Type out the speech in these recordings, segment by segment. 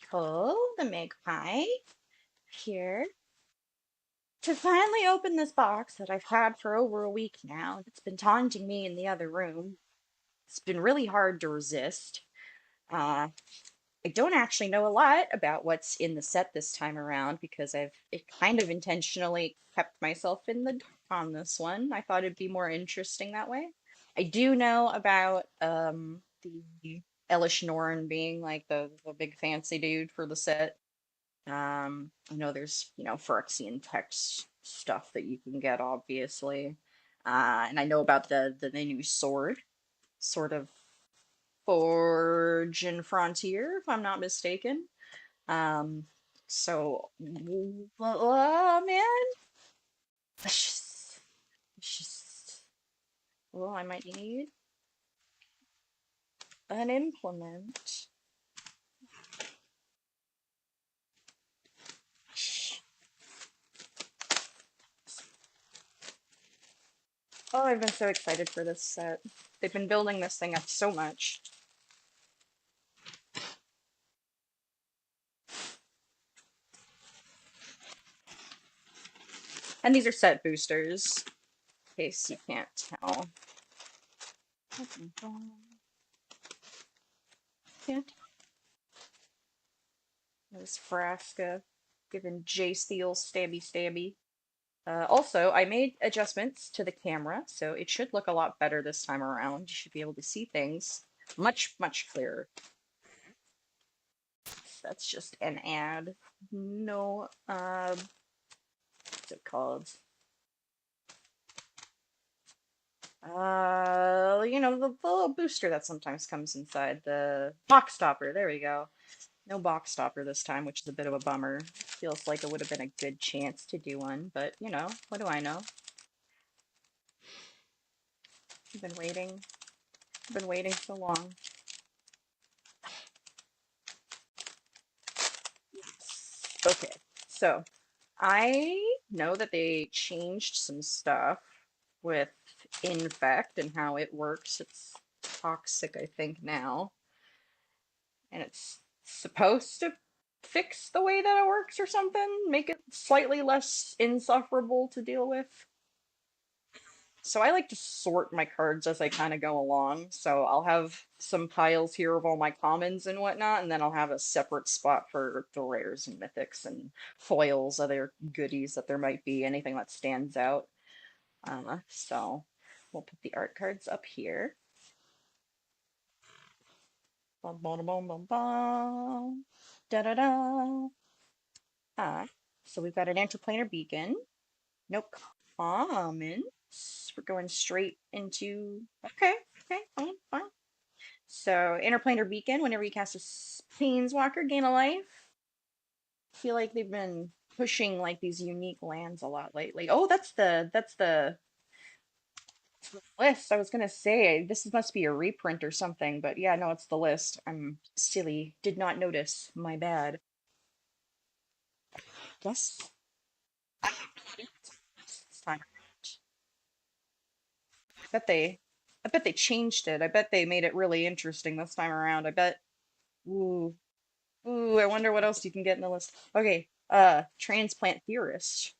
pull the magpie here to finally open this box that I've had for over a week now. It's been taunting me in the other room. It's been really hard to resist. Uh, I don't actually know a lot about what's in the set this time around because I've kind of intentionally kept myself in the dark on this one. I thought it'd be more interesting that way. I do know about the Elish Norn being like the big fancy dude for the set. I know there's, Phyrexian text stuff that you can get, obviously. And I know about the new sword, sort of Forge and Frontier, if I'm not mistaken. Um, man, it's just, well, I might need an implement. Oh, I've been so excited for this set. They've been building this thing up so much. And these are set boosters, in case you can't tell. Can't. There's Frasca giving Jace the old stabby stabby. Also, I made adjustments to the camera, so it should look a lot better this time around. You should be able to see things much, much clearer. That's just an ad. No, what's it called? The little booster that sometimes comes inside the box stopper. There we go. No box stopper this time, which is a bit of a bummer. Feels like it would have been a good chance to do one, but what do I know? I've been waiting. I've been waiting so long. Okay, so I know that they changed some stuff with Infect and how it works. It's toxic, I think, now. And it's supposed to fix the way that it works or something, make it slightly less insufferable to deal with. So I like to sort my cards as I kind of go along. So I'll have some piles here of all my commons and whatnot, and then I'll have a separate spot for the rares and mythics and foils, other goodies that there might be, anything that stands out. So we'll put the art cards up here. Bum, bum, bum, bum, bum. Da da da. So we've got an interplanar beacon. No commons. We're going straight into. Okay, okay, fine, fine. So interplanar beacon. Whenever you cast a planeswalker, gain a life. I feel like they've been pushing like these unique lands a lot lately. Oh, that's the list. I was gonna say this must be a reprint or something, but yeah, no, it's the list. I'm silly. Did not notice. My bad. Guess it's time. Bet they, I bet they changed it. I bet they made it really interesting this time around. I bet. Ooh, ooh. I wonder what else you can get in the list. Okay. Transplant theorist.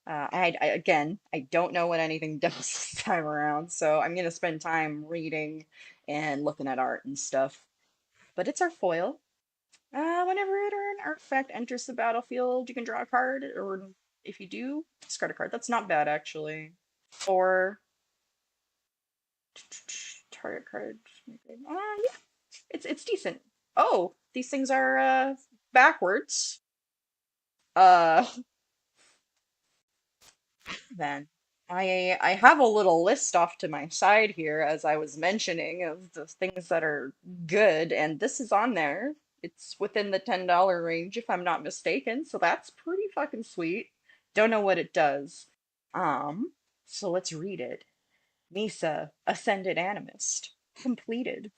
Again, I don't know what anything does this time around, so I'm gonna spend time reading and looking at art and stuff. But it's our foil. Whenever an artifact enters the battlefield, you can draw a card, or if you do, discard a card. That's not bad, actually. Or target card. Yeah, it's decent. Oh, these things are backwards. Uh, then I have a little list off to my side here, as I was mentioning, of the things that are good, and this is on there. It's within the $10 range, if I'm not mistaken, so that's pretty fucking sweet. Don't know what it does. Um, so let's read it. Misa, Ascended Animist, completed.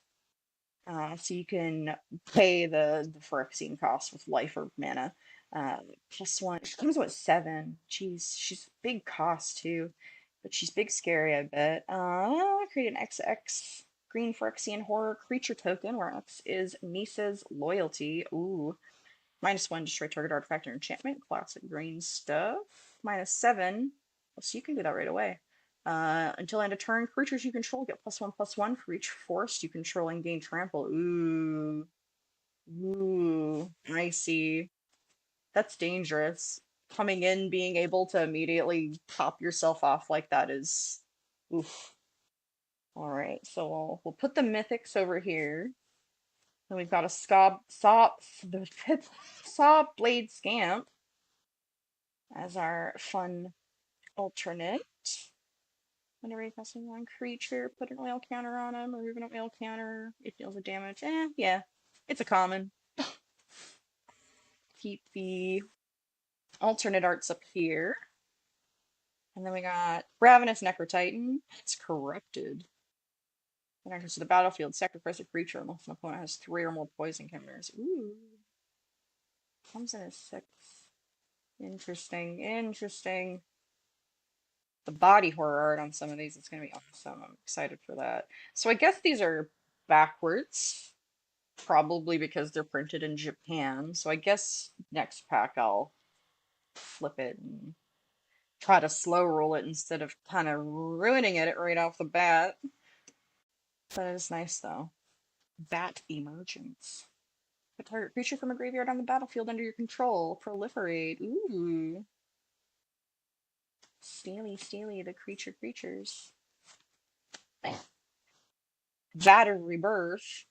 So you can pay the Phyrexian cost with life or mana. Plus one. She comes with 7. She's big cost too, but she's big scary, I bet. Create an XX green Phyrexian horror creature token where X is Misa's loyalty. Ooh. -1, destroy target artifact or enchantment. Classic green stuff. -7. Oh, so you can do that right away. Until end of turn, creatures you control get +1/+1 for each force you control and gain trample. Ooh. Ooh. I see. That's dangerous. Coming in, being able to immediately pop yourself off like that is oof. Alright, so we'll put the mythics over here. Then we've got a Saw Blade Scamp as our fun alternate. Whenever you cast one creature, put an oil counter on him, remove an oil counter. It deals the damage. Yeah. It's a common. Keep the alternate arts up here. And then we got Ravenous Necrotitan. It's corrupted. When it enters the battlefield, sacrifice a creature unless an opponent has 3 or more poison counters. Ooh. Comes in a 6. Interesting. Interesting. The body horror art on some of these is going to be awesome. I'm excited for that. So I guess these are backwards, probably because they're printed in Japan. So I guess next pack I'll flip it and try to slow roll it instead of kind of ruining it right off the bat. That is nice though. Bat Emergence. Put target creature from a graveyard on the battlefield under your control. Proliferate. Ooh. Steely, steely, the creatures. Bat of Rebirth.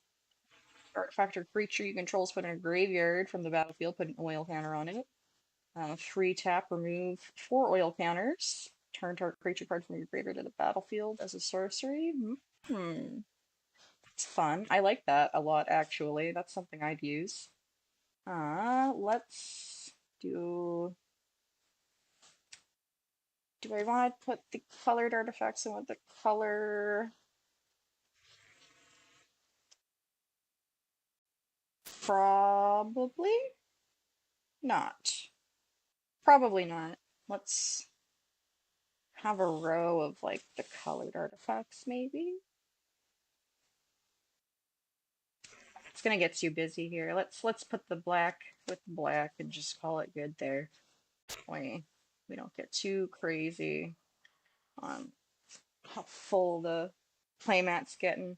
Artifact or creature you control is put in a graveyard from the battlefield. Put an oil counter on it. 3 tap, remove 4 oil counters. Turn target creature card from your graveyard to the battlefield as a sorcery. Hmm. It's fun. I like that a lot, actually. That's something I'd use. Let's do... Do I want to put the colored artifacts in with the color? Probably not. Probably not. Let's have a row of like the colored artifacts, maybe. It's gonna get too busy here. Let's put the black with black and just call it good there. We don't get too crazy on how full the playmat's getting.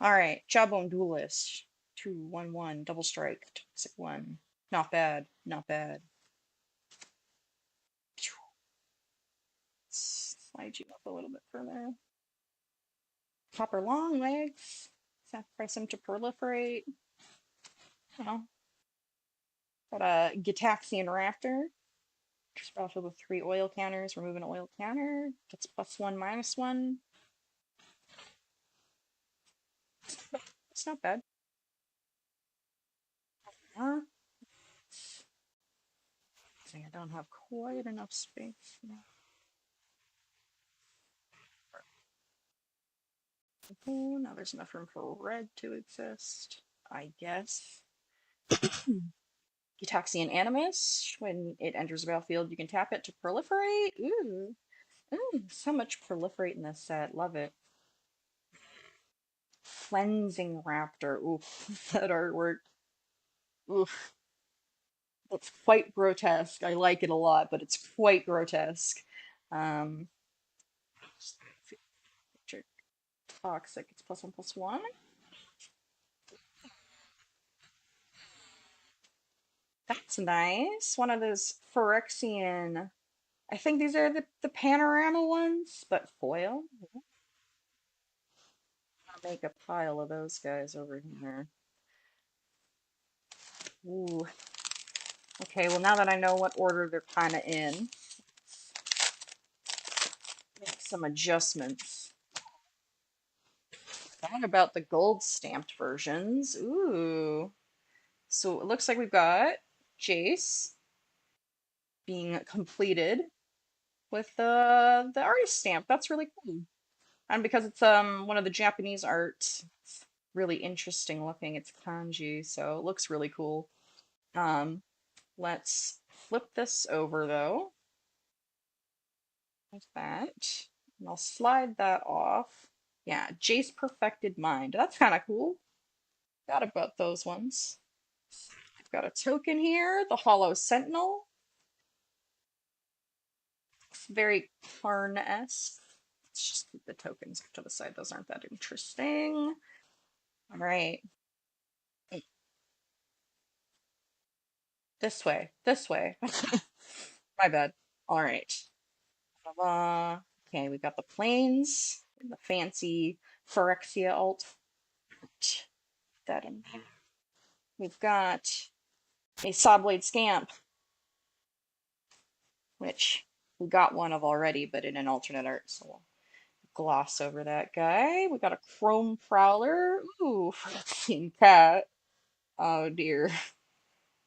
Alright, Jawbone Duelist. 2/1/1, double strike, toxic 1. Not bad, not bad. Slide you up a little bit further. Copper long legs. Sacrifice him to proliferate. Oh. Got a Gitaxian Raptor. Just battlefield with 3 oil counters. Remove an oil counter. Gets +1/-1. It's not bad. I don't have quite enough space. Oh, now there's enough room for red to exist, I guess. Gitaxian Animus. When it enters the battlefield, you can tap it to proliferate. Ooh. Ooh, so much proliferate in this set. Love it. Cleansing Raptor. Oof, that artwork. Oof. That's quite grotesque. I like it a lot, but it's quite grotesque. Um, Toxic. It's +1/+1. That's nice. One of those Phyrexian. I think these are the panorama ones, but foil. I'll make a pile of those guys over here. Ooh. Okay, well now that I know what order they're kind of in, make some adjustments. Thought about the gold stamped versions. Ooh. So it looks like we've got Jace being completed with the artist stamp. That's really cool. And because it's one of the Japanese art, it's really interesting looking. It's kanji, so it looks really cool. Let's flip this over though. Like that. And I'll slide that off. Yeah, Jace Perfected Mind. That's kind of cool. Forgot about those ones. Got a token here, the Hollow Sentinel. It's very Karn-esque. Let's just keep the tokens to the side. Those aren't that interesting. All right. This way. This way. My bad. All right. Okay, we got the planes, the fancy Phyrexia alt. Put that in there. We've got a Sawblade Scamp, which we got one of already, but in an alternate art, so we'll gloss over that guy. We got a Chrome Prowler. Ooh, Phyrexian Cat. Oh dear.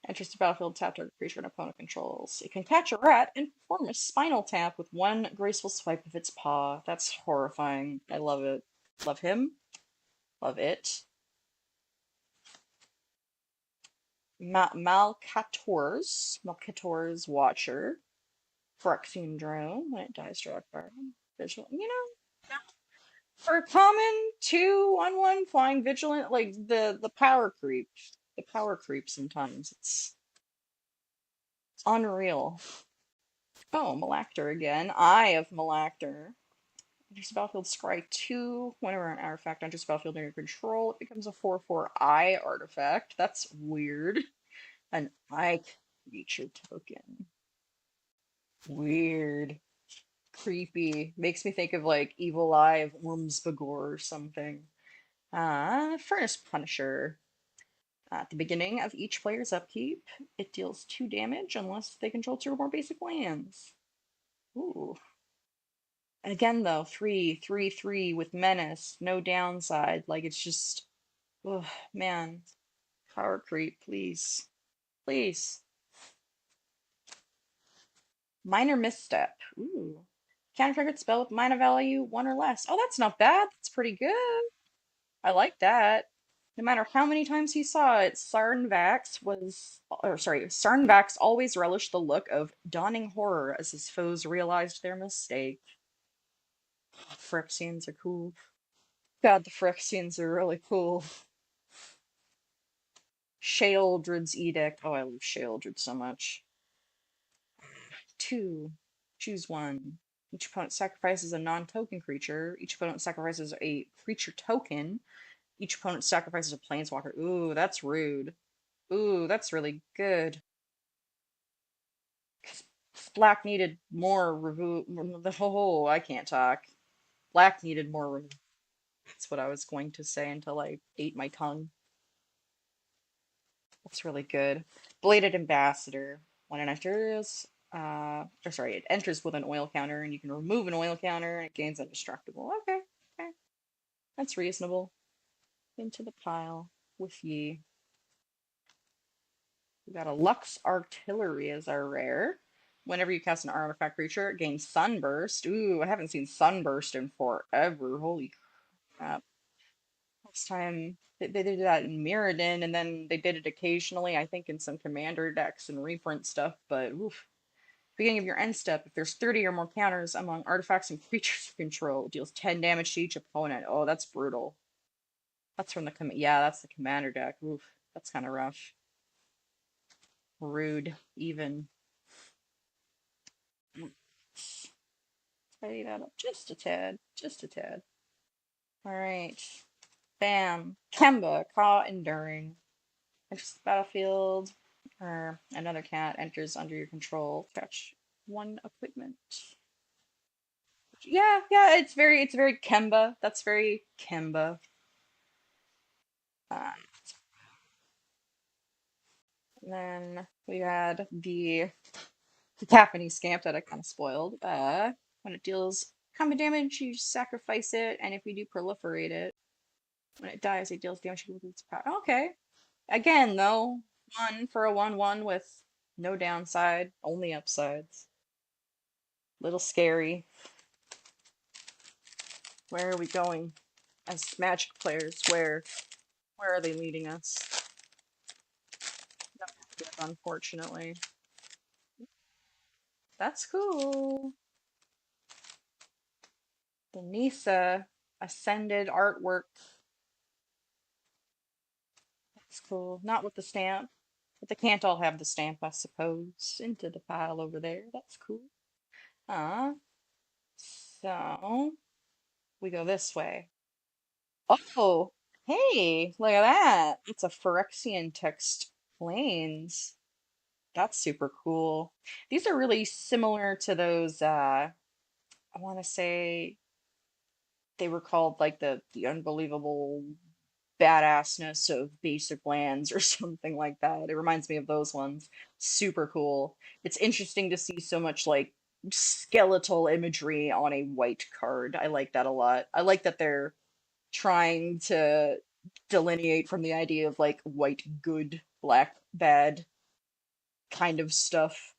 Enters the battlefield, tap target creature an opponent controls. It can catch a rat and perform a spinal tap with one graceful swipe of its paw. That's horrifying. I love it. Love him. Love it. Malcator's Watcher. Phyrexian Drone. When it dies, draw a card. Visual. You know, for a common 2/1/1 flying vigilant, like the power creep. The power creep sometimes. It's unreal. Oh, Malactor again. Eye of Malactor. Enters the battlefield, scry 2. Whenever an artifact enters the battlefield under your control, it becomes a 4/4 eye artifact. That's weird. An eye creature token. Weird. Creepy. Makes me think of like Evil Eye of Ormsbagor or something. Furnace Punisher. At the beginning of each player's upkeep, it deals 2 damage unless they control 2 or more basic lands. Ooh. And again, though, 3/3/3 with menace, no downside. Like, it's just, ugh, man. Power creep, please. Please. Minor Misstep. Ooh. Counter target spell with mana value 1 or less. Oh, that's not bad. That's pretty good. I like that. No matter how many times he saw it, Sarnvax always relished the look of dawning horror as his foes realized their mistake. Phyrexians are cool. God, the Phyrexians are really cool. Sheoldred's Edict. Oh, I love Sheoldred so much. 2. Choose 1. Each opponent sacrifices a non-token creature. Each opponent sacrifices a creature token. Each opponent sacrifices a planeswalker. Ooh, that's rude. Ooh, that's really good. Black needed more revo. Oh, I can't talk. Black needed more revo. That's what I was going to say until I ate my tongue. That's really good. Bladed Ambassador. When it enters, it enters with an oil counter, and you can remove an oil counter, and it gains indestructible. Okay, okay, that's reasonable. Into the pile with ye. We got a Lux Artillery as our rare. Whenever you cast an artifact creature, it gains Sunburst. Ooh, I haven't seen Sunburst in forever. Holy crap. Last time they did that in Mirrodin, and then they did it occasionally, I think, in some commander decks and reprint stuff, but oof. Beginning of your end step, if there's 30 or more counters among artifacts and creatures you control, it deals 10 damage to each opponent. Oh, that's brutal. That's from the yeah, that's the commander deck. Oof, that's kind of rough. Rude, even. Tidy that up just a tad, just a tad. All right, bam. Kemba, Kaw Enduring. Enters the battlefield, or another cat enters under your control. Fetch 1 equipment. Yeah, yeah, it's very Kemba. That's very Kemba. Uh, and then we had the Cacophony Scamp that I kind of spoiled. When it deals combat damage, you sacrifice it, and if you do proliferate it, when it dies, it deals damage with its power. Okay. Again, though, 1 for a 1/1 with no downside, only upsides. Little scary. Where are we going as Magic players? Where are they leading us? Not good, unfortunately. That's cool. The Nisa Ascended artwork. That's cool. Not with the stamp. But they can't all have the stamp, I suppose. Into the pile over there. That's cool. So we go this way. Oh, hey, look at that. It's a Phyrexian text planes. That's super cool. These are really similar to those, I want to say they were called like the unbelievable badassness of basic lands or something like that. It reminds me of those ones. Super cool. It's interesting to see so much like skeletal imagery on a white card. I like that a lot. I like that they're trying to delineate from the idea of like white good, black bad kind of stuff.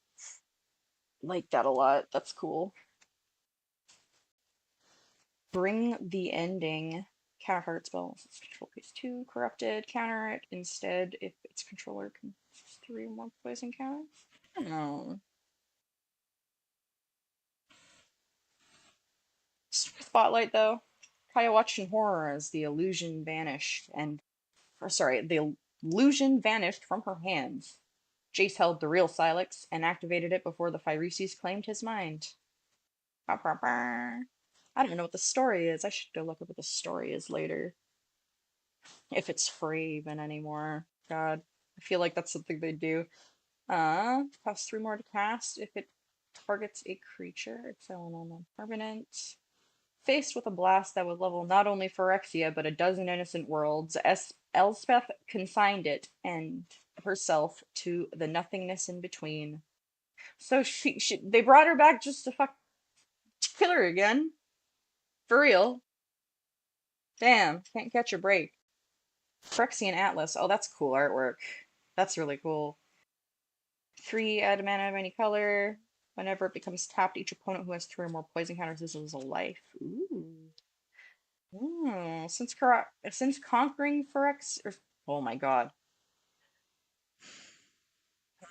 Like that a lot. That's cool. Bring the ending. Counter target spell. It's control phase 2. Corrupted. Counter it instead if its controller can 3 or more poison counters. I don't know. Spotlight though. Kaya watching horror as the illusion vanished and or sorry, the illusion vanished from her hands. Jace held the real Silex and activated it before the Phyrexia claimed his mind. Bah, bah, bah. I don't know what the story is. I should go look up what the story is later. If it's free even anymore. God, I feel like that's something they do. Costs 3 more to cast if it targets a creature. It's on permanent. Faced with a blast that would level not only Phyrexia, but a dozen innocent worlds, Elspeth consigned it and herself to the nothingness in between. So they brought her back just to kill her again. For real. Damn, can't catch a break. Phyrexian Atlas. Oh, that's cool artwork. That's really cool. 3 add mana of any color. Whenever it becomes tapped, each opponent who has 3 or more poison counters loses a life. Ooh. Since conquering oh my god,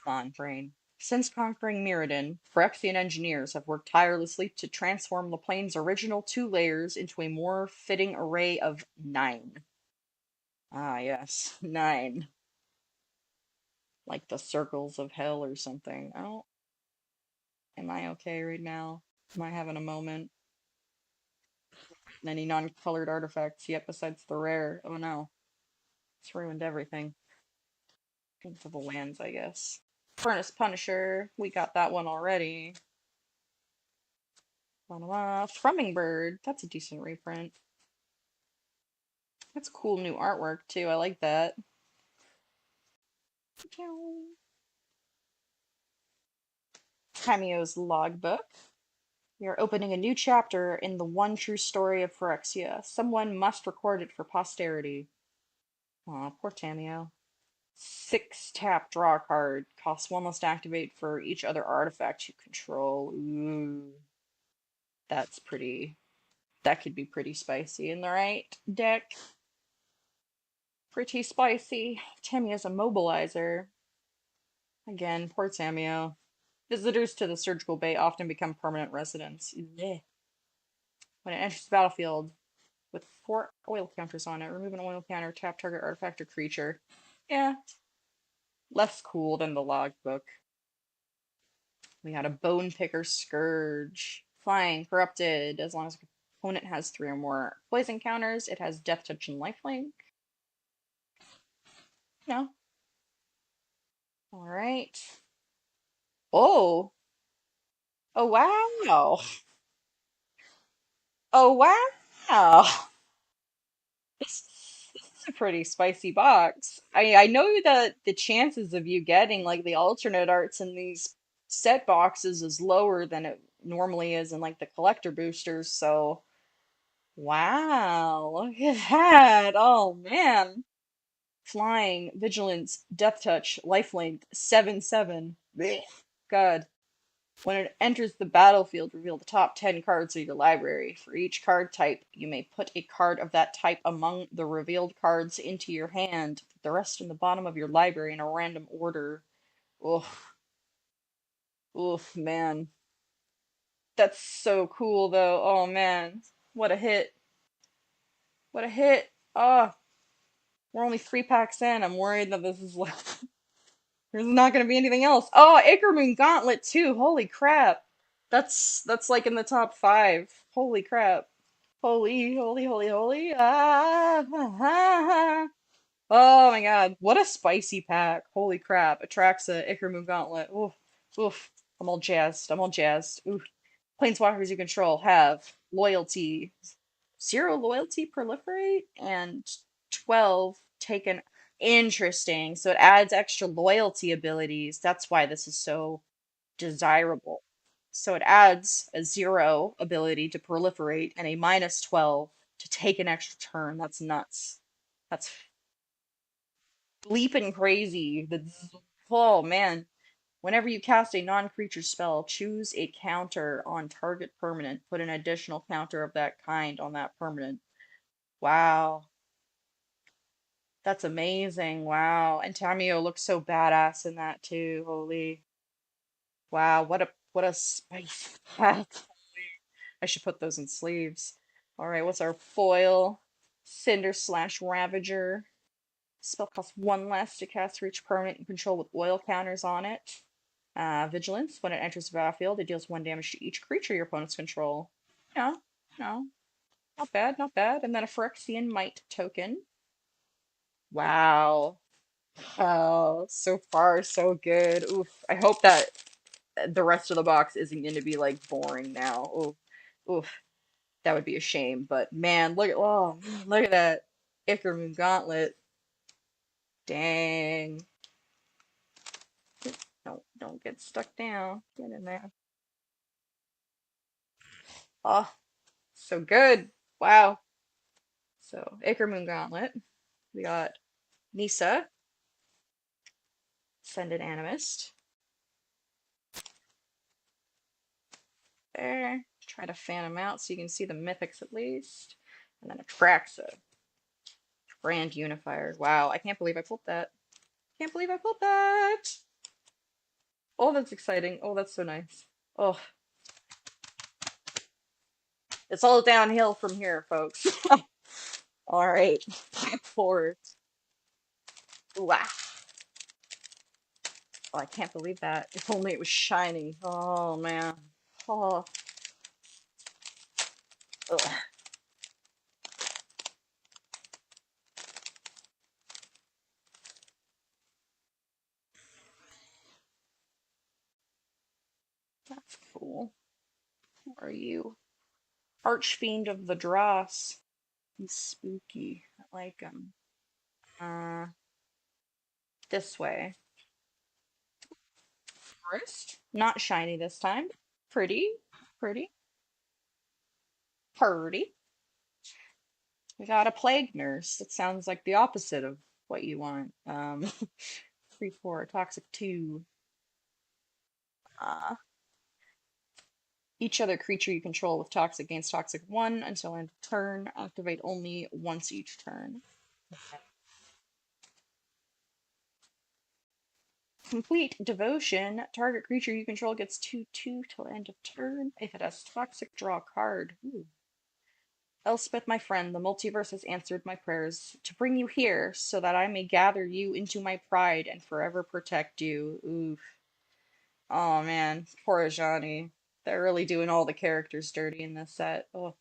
come on, brain. Since conquering Mirrodin, Phyrexian engineers have worked tirelessly to transform the plane's original 2 layers into a more fitting array of 9. Ah, yes, 9. Like the circles of hell or something. Oh, am I okay right now? Am I having a moment? Any non-colored artifacts yet besides the rare? Oh no, it's ruined everything. Into the lands, I guess. Furnace Punisher, we got that one already. Thrumming Bird, that's a decent reprint. That's cool new artwork too, I like that. Cameo's logbook. We are opening a new chapter in the one true story of Phyrexia. Someone must record it for posterity. Aw, poor Tamio. 6 tap, draw a card. Costs 1 less to activate for each other artifact you control. Ooh. That's pretty. That could be pretty spicy in the right deck. Pretty spicy. Tamiya's a mobilizer. Again, poor Tamio. Visitors to the surgical bay often become permanent residents. Blech. When it enters the battlefield with 4 oil counters on it, remove an oil counter, tap target artifact or creature. Yeah, less cool than the logbook. We had a Bone Picker Scourge. Flying, corrupted. As long as the opponent has 3 or more poison counters, it has Death Touch and Lifelink. No. Alright. Oh! Oh wow! Oh wow! This, this is a pretty spicy box. I know that the chances of you getting like the alternate arts in these set boxes is lower than it normally is in like the collector boosters, so wow, look at that. Oh man. Flying, Vigilance, Death Touch, Lifelink, 7/7. Blech. God. When it enters the battlefield, reveal the top 10 cards of your library. For each card type, you may put a card of that type among the revealed cards into your hand. Put the rest in the bottom of your library in a random order. Oof. Oof, man. That's so cool, though. Oh, man. What a hit. What a hit. Oh, we're only 3 packs in. I'm worried that this is like There's not gonna be anything else. Oh, Acre Gauntlet too. Holy crap. That's like in the top five. Holy crap. Holy, holy, holy, holy. Ah, ah, ah. Oh my god. What a spicy pack. Holy crap. Atraxa, Ikarumu Gauntlet. Oof. Oof. I'm all jazzed. I'm all jazzed. Oof. Planeswalkers you control have loyalty. 0 loyalty proliferate and 12 taken. Interesting. So it adds extra loyalty abilities. That's why this is so desirable. So it adds a 0 ability to proliferate and a -12 to take an extra turn. That's nuts. That's bleeping crazy. Oh man. Whenever you cast a non-creature spell, choose a counter on target permanent. Put an additional counter of that kind on that permanent. Wow. That's amazing. Wow. And Tamio looks so badass in that too. Holy. Wow, what a spicy cat. I should put those in sleeves. All right, what's our foil? Cinder slash Ravager. Spell costs 1 less to cast for each permanent you control with oil counters on it. Vigilance. When it enters the battlefield, it deals 1 damage to each creature your opponents control. No, no, not bad, not bad. And then a Phyrexian Might token. Wow. Oh, so far so good. Oof. I hope that the rest of the box isn't going to be like boring now. Oof. Oof. That would be a shame. But man, look at that Ikarumu Gauntlet. Dang. Don't get stuck down. Get in there. Oh, so good. Wow. So Ikarumu Gauntlet. We got Nisa, Ascended Animist. There. Try to fan them out so you can see the mythics at least. And then Atraxa. Grand Unifier. Wow, I can't believe I pulled that. Can't believe I pulled that. Oh, that's exciting. Oh, that's so nice. Oh, it's all downhill from here, folks. All right, back forward. Wow. Oh, I can't believe that. If only it was shiny. Oh, man. Oh, ugh. That's cool. Who are you? Archfiend of the Dross. He's spooky. I like him. Uh, this way. First, not shiny this time. Pretty, pretty, pretty. We got a plague nurse. It sounds like the opposite of what you want. 3/4, toxic 2. Uh, each other creature you control with toxic gains toxic 1 until end of turn. Activate only once each turn. Complete devotion. Target creature you control gets 2/2 till end of turn. If it has toxic, draw a card. Ooh. Elspeth, my friend, the multiverse has answered my prayers to bring you here so that I may gather you into my pride and forever protect you. Oof. Oh man, poor Ajani. They're really doing all the characters dirty in this set. Oh.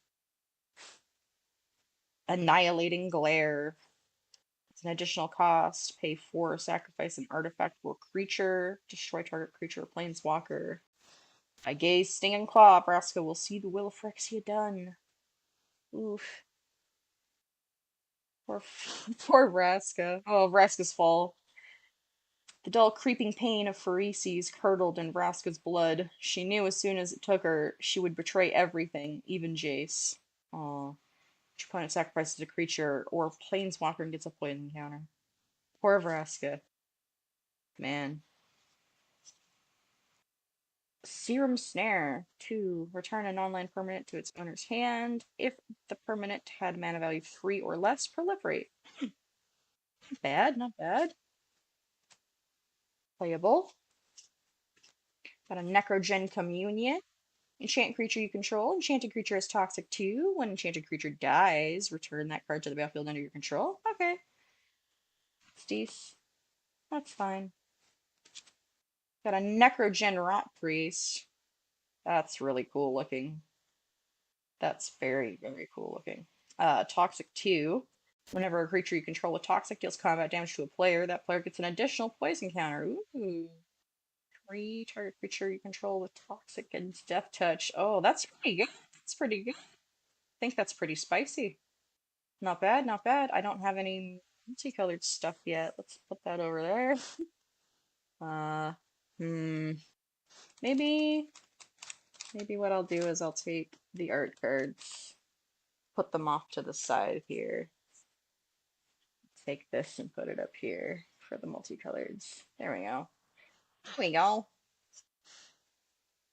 Annihilating Glare. It's an additional cost. Pay 4, sacrifice an artifact or creature. Destroy target creature or planeswalker. I gaze, sting, and claw. Braska will see the will of Phyrexia done. Oof. Poor, poor Vraska. Oh, Vraska's fall. The dull creeping pain of Phyrexia curdled in Vraska's blood. She knew as soon as it took her, she would betray everything, even Jace. Aw. Each opponent sacrifices a creature or planeswalker and gets a poison counter. Poor Vraska. Man. Serum Snare. 2. Return an online permanent to its owner's hand. If the permanent had mana value 3 or less, proliferate. Not bad, not bad. Playable. Got a Necrogen Communion. Enchant creature you control. Enchanted creature is toxic 2. When enchanted creature dies, return that card to the battlefield under your control. Okay. Steez. That's fine. Got a Necrogen Rot Priest. That's really cool looking. That's very, very cool looking. Toxic 2. Whenever a creature you control with Toxic deals combat damage to a player, that player gets an additional poison counter. Ooh. 3 target creature you control with Toxic and Death Touch. Oh, that's pretty good. That's pretty good. I think that's pretty spicy. Not bad, not bad. I don't have any multicolored stuff yet. Let's put that over there. Uh, hmm. Maybe, maybe what I'll do is I'll take the art cards, put them off to the side here. Take this and put it up here for the multicoloreds. There we go. There we go.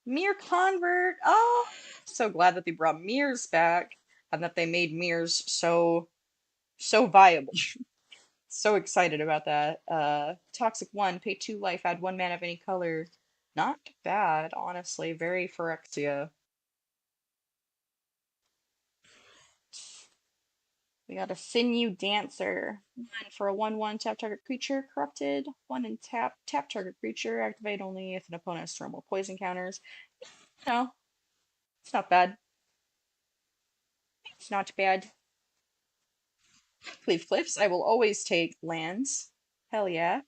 Mirror Convert. Oh, so glad that they brought mirrors back and that they made mirrors so viable. So excited about that. Toxic 1, pay 2 life, add 1 mana of any color. Not bad, honestly. Very Phyrexia. We got a Sinew Dancer. 1 for a 1/1 tap target creature, corrupted. 1 and tap target creature, activate only if an opponent has thermal poison counters. No, it's not bad. It's not bad. Cleave Cliffs, I will always take lands. Hell yeah.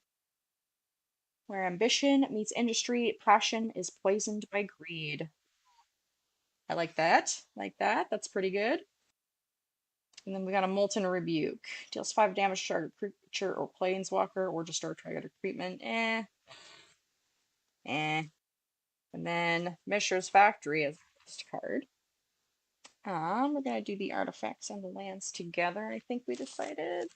Where ambition meets industry, passion is poisoned by greed. I like that. Like that. That's pretty good. And then we got a Molten Rebuke. Deals 5 damage to target creature or planeswalker, or just start target treatment. Eh. Eh. And then Mishra's Factory is the first card. We're gonna do the artifacts and the lands together, I think we decided.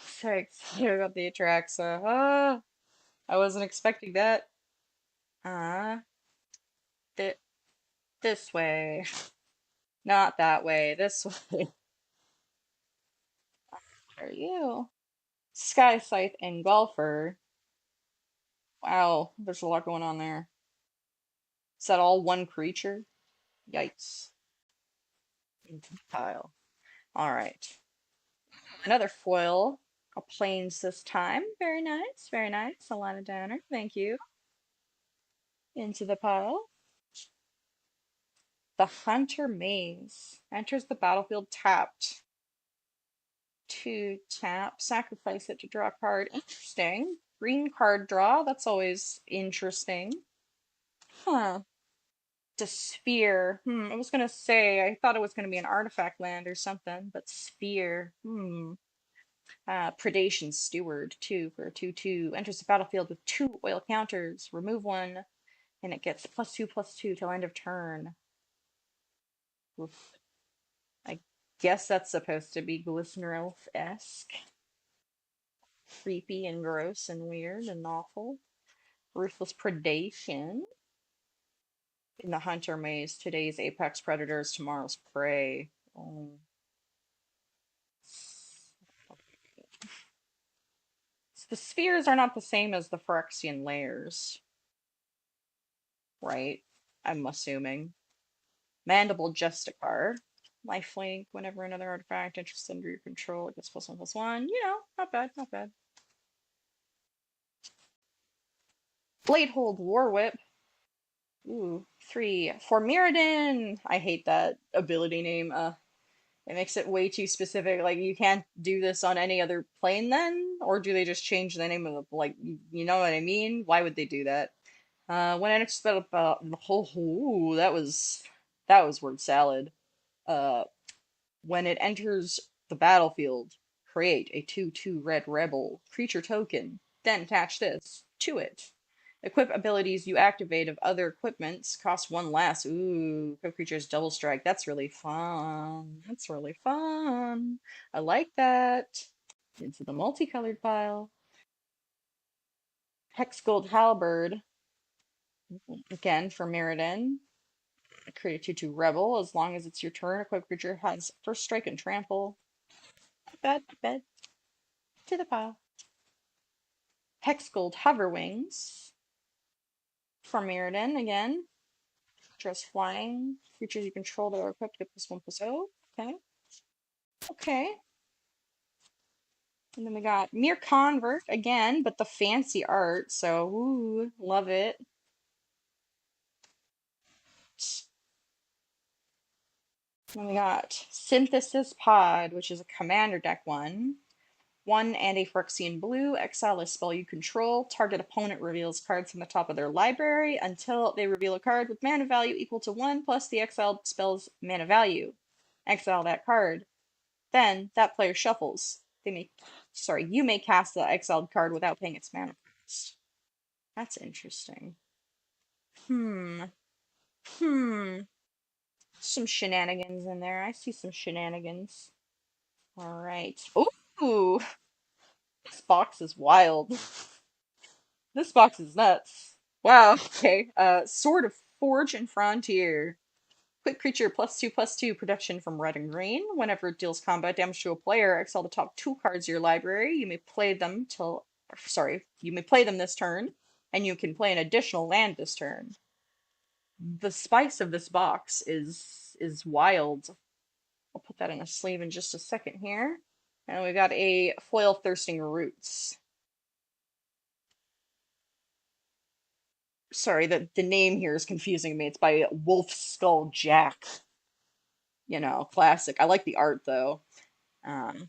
So excited about the Atraxa. I wasn't expecting that. Th this way. Not that way, this way. How are you? Sky Scythe and Golfer. Wow, there's a lot going on there. Is that all one creature? Yikes. Into the pile. Alright. Another foil. A plains this time. Very nice, very nice. Alana Downer, thank you. Into the pile. The Hunter Maze. Enters the battlefield tapped. 2 tap. Sacrifice it to draw a card. Interesting. Green card draw. That's always interesting. Huh. To Sphere. I was gonna say, I thought it was gonna be an artifact land or something, but Sphere. Predation Steward, 2 for a 2/2. Enters the battlefield with 2 oil counters. Remove 1, and it gets +2/+2 till end of turn. Oof. I guess that's supposed to be Glistener Elf-esque. Creepy and gross and weird and awful. Ruthless Predation. In the Hunter Maze, today's apex predators, tomorrow's prey. Oh. So the spheres are not the same as the Phyrexian layers, right? I'm assuming. Mandible Justicar. Lifelink, whenever another artifact enters under your control, it gets +1/+1. You know, not bad, not bad. Bladehold War Whip. Ooh, 3 for Mirrodin. I hate that ability name. It makes it way too specific. Like, you can't do this on any other plane then? Or do they just change the name of the, like, you know what I mean? Why would they do that? When I spelled about the whole, that was word salad. Uh, when it enters the battlefield, create a 2/2 red rebel creature token, then attach this to it. Equip abilities you activate of other equipments cost 1 less. Ooh, equip creatures double strike. That's really fun. That's really fun. I like that. Into the multicolored pile. Hex Gold Halberd. Again, for Mirrodin. Create a 2/2 rebel. As long as it's your turn, equip creature has first strike and trample. Not bad, not bad. To the pile. Hex Gold Hoverwings. For Mirrodin again. Draws flying. Creatures you control that are equipped get +1/+0. Okay. Okay. And then we got Mere Convert again, but the fancy art, so ooh, love it. Then we got Synthesis Pod, which is a commander deck one. One and a Phyrexian blue. Exile a spell you control. Target opponent reveals cards from the top of their library until they reveal a card with mana value equal to 1 plus the exiled spell's mana value. Exile that card. Then that player shuffles. You may cast the exiled card without paying its mana cost. That's interesting. Hmm. Hmm. Some shenanigans in there. I see some shenanigans. All right. Ooh, this box is wild. This box is nuts. Wow. Okay. Sword of Forge and Frontier. Quick creature +2/+2 protection from red and green. Whenever it deals combat damage to a player, exile the top 2 cards of your library. You may play them this turn, and you can play an additional land this turn. The spice of this box is wild. I'll put that in a sleeve in just a second here. And we got a foil Thirsting Roots. Sorry, the name here is confusing me. It's by Wolf Skull Jack. You know, classic. I like the art though.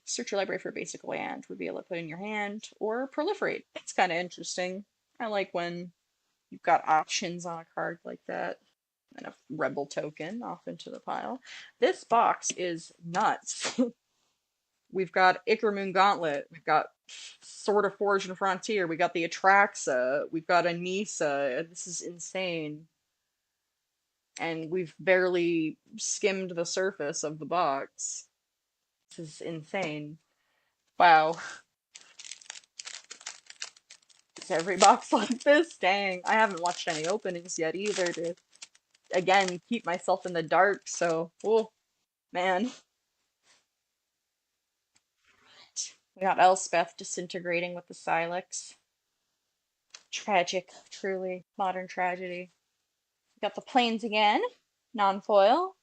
Search your library for a basic land. Reveal it, put in your hand, or proliferate. It's kind of interesting. I like when you've got options on a card like that. And a rebel token off into the pile. This box is nuts. We've got Ichor Gauntlet. We've got Sword of Forge and Frontier. We got the Atraxa. We've got Anissa. This is insane. And we've barely skimmed the surface of the box. This is insane. Wow. Is every box like this? Dang. I haven't watched any openings yet either to, again, keep myself in the dark. So, oh, man. We got Elspeth disintegrating with the Silex. Tragic, truly. Modern tragedy. We got the Plains again. Non-foil.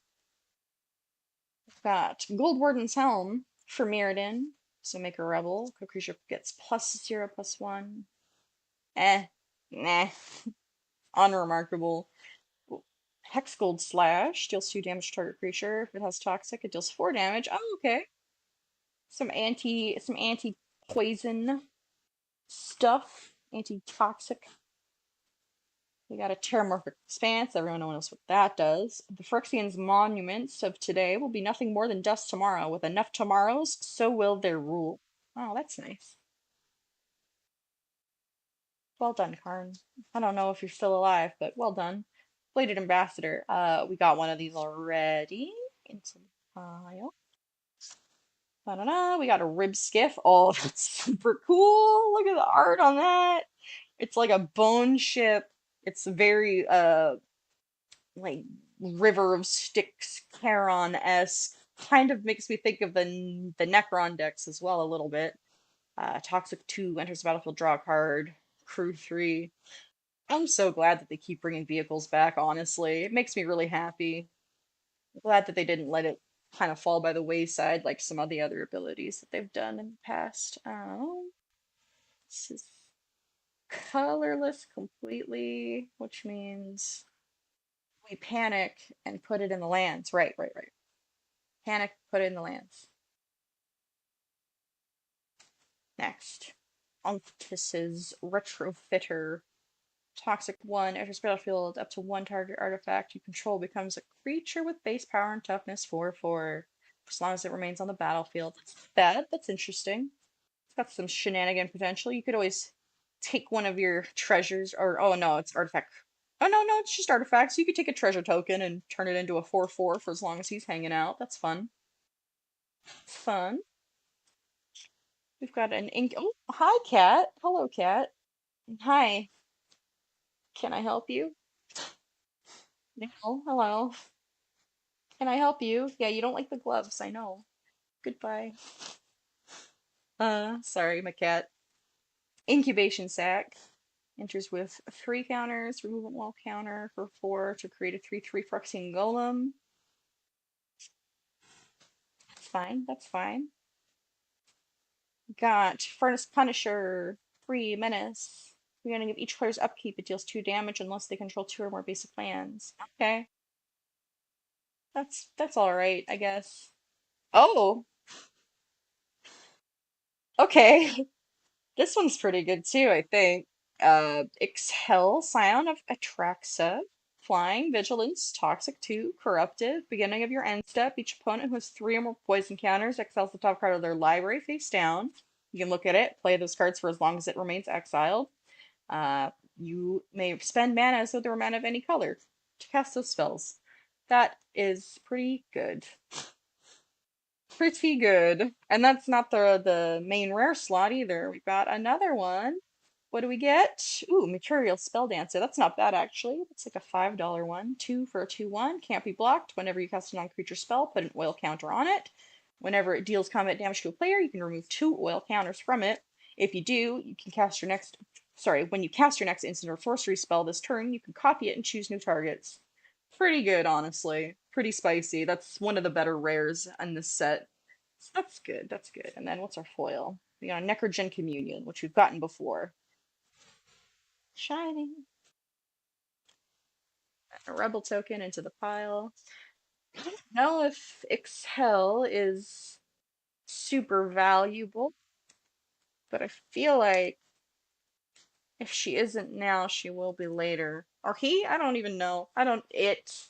We've got Goldwarden's Helm for Mirrodin. So make a rebel. A creature gets +0/+1. Nah. Unremarkable. Hexgold Slash deals 2 damage to target creature. If it has toxic, it deals 4 damage. Oh, okay. Some anti poison stuff. Anti-toxic. We got a Terramorphic Expanse. Everyone knows what that does. The Phyrexian's monuments of today will be nothing more than dust tomorrow. With enough tomorrows, so will their rule. Oh, that's nice. Well done, Karn. I don't know if you're still alive, but well done. Bladed Ambassador. We got one of these already. Into the pile. Da-da-da. We got a Rib Skiff. Oh, that's super cool. Look at the art on that. It's like a bone ship. It's very like River of Styx, Charon-esque. Kind of makes me think of the Necron decks as well a little bit. Toxic 2 enters the battlefield, draw a card. Crew 3. I'm so glad that they keep bringing vehicles back, honestly. It makes me really happy. I'm glad that they didn't let it kind of fall by the wayside like some of the other abilities that they've done in the past. Oh, this is colorless completely, which means we panic and put it in the lands. Right. Panic, put it in the lands. Next. Unctus's Retrofitter. Toxic 1, enters battlefield, up to 1 target artifact you control becomes a creature with base power and toughness 4/4, for as long as it remains on the battlefield. That's not bad, that's interesting. It's got some shenanigan potential. You could always take one of your treasures, or, oh no, it's artifact. Oh no, it's just artifacts. You could take a treasure token and turn it into a 4/4 for as long as he's hanging out. That's fun. Fun. We've got an ink. Oh, hi, cat. Hello, cat. Hi. Can I help you? No, hello. Can I help you? Yeah, you don't like the gloves, I know. Goodbye. Sorry, my cat. Incubation sac. Enters with 3 counters, remove a wall counter for 4 to create a 3/3 Phyrexian Golem. That's fine, that's fine. Got Furnace Punisher, 3 menace. We're gonna give each player's upkeep. It deals 2 damage unless they control 2 or more basic lands. Okay, that's all right, I guess. Oh, okay. This one's pretty good too, I think. Exhale, Scion of Atraxa, Flying, Vigilance, Toxic 2, Corruptive. Beginning of your end step, each opponent who has 3 or more poison counters exiles the top card of their library face down. You can look at it, play those cards for as long as it remains exiled. You may spend mana as though they were mana of any color to cast those spells. That is pretty good. Pretty good. And that's not the main rare slot either. We've got another one. What do we get? Ooh, Mercurial Spell Dancer. That's not bad actually. It's like a $5 one. 2 for a 2/1. Can't be blocked. Whenever you cast a non-creature spell, put an oil counter on it. Whenever it deals combat damage to a player, you can remove 2 oil counters from it. If you do, you can cast your next when you cast your next instant or sorcery spell this turn, you can copy it and choose new targets. Pretty good, honestly. Pretty spicy. That's one of the better rares in this set. So that's good. That's good. And then what's our foil? We got a Necrogen Communion, which we've gotten before. Shiny. A rebel token into the pile. I don't know if Excel is super valuable, but I feel like if she isn't now, she will be later. Or he? I don't even know. I don't. It's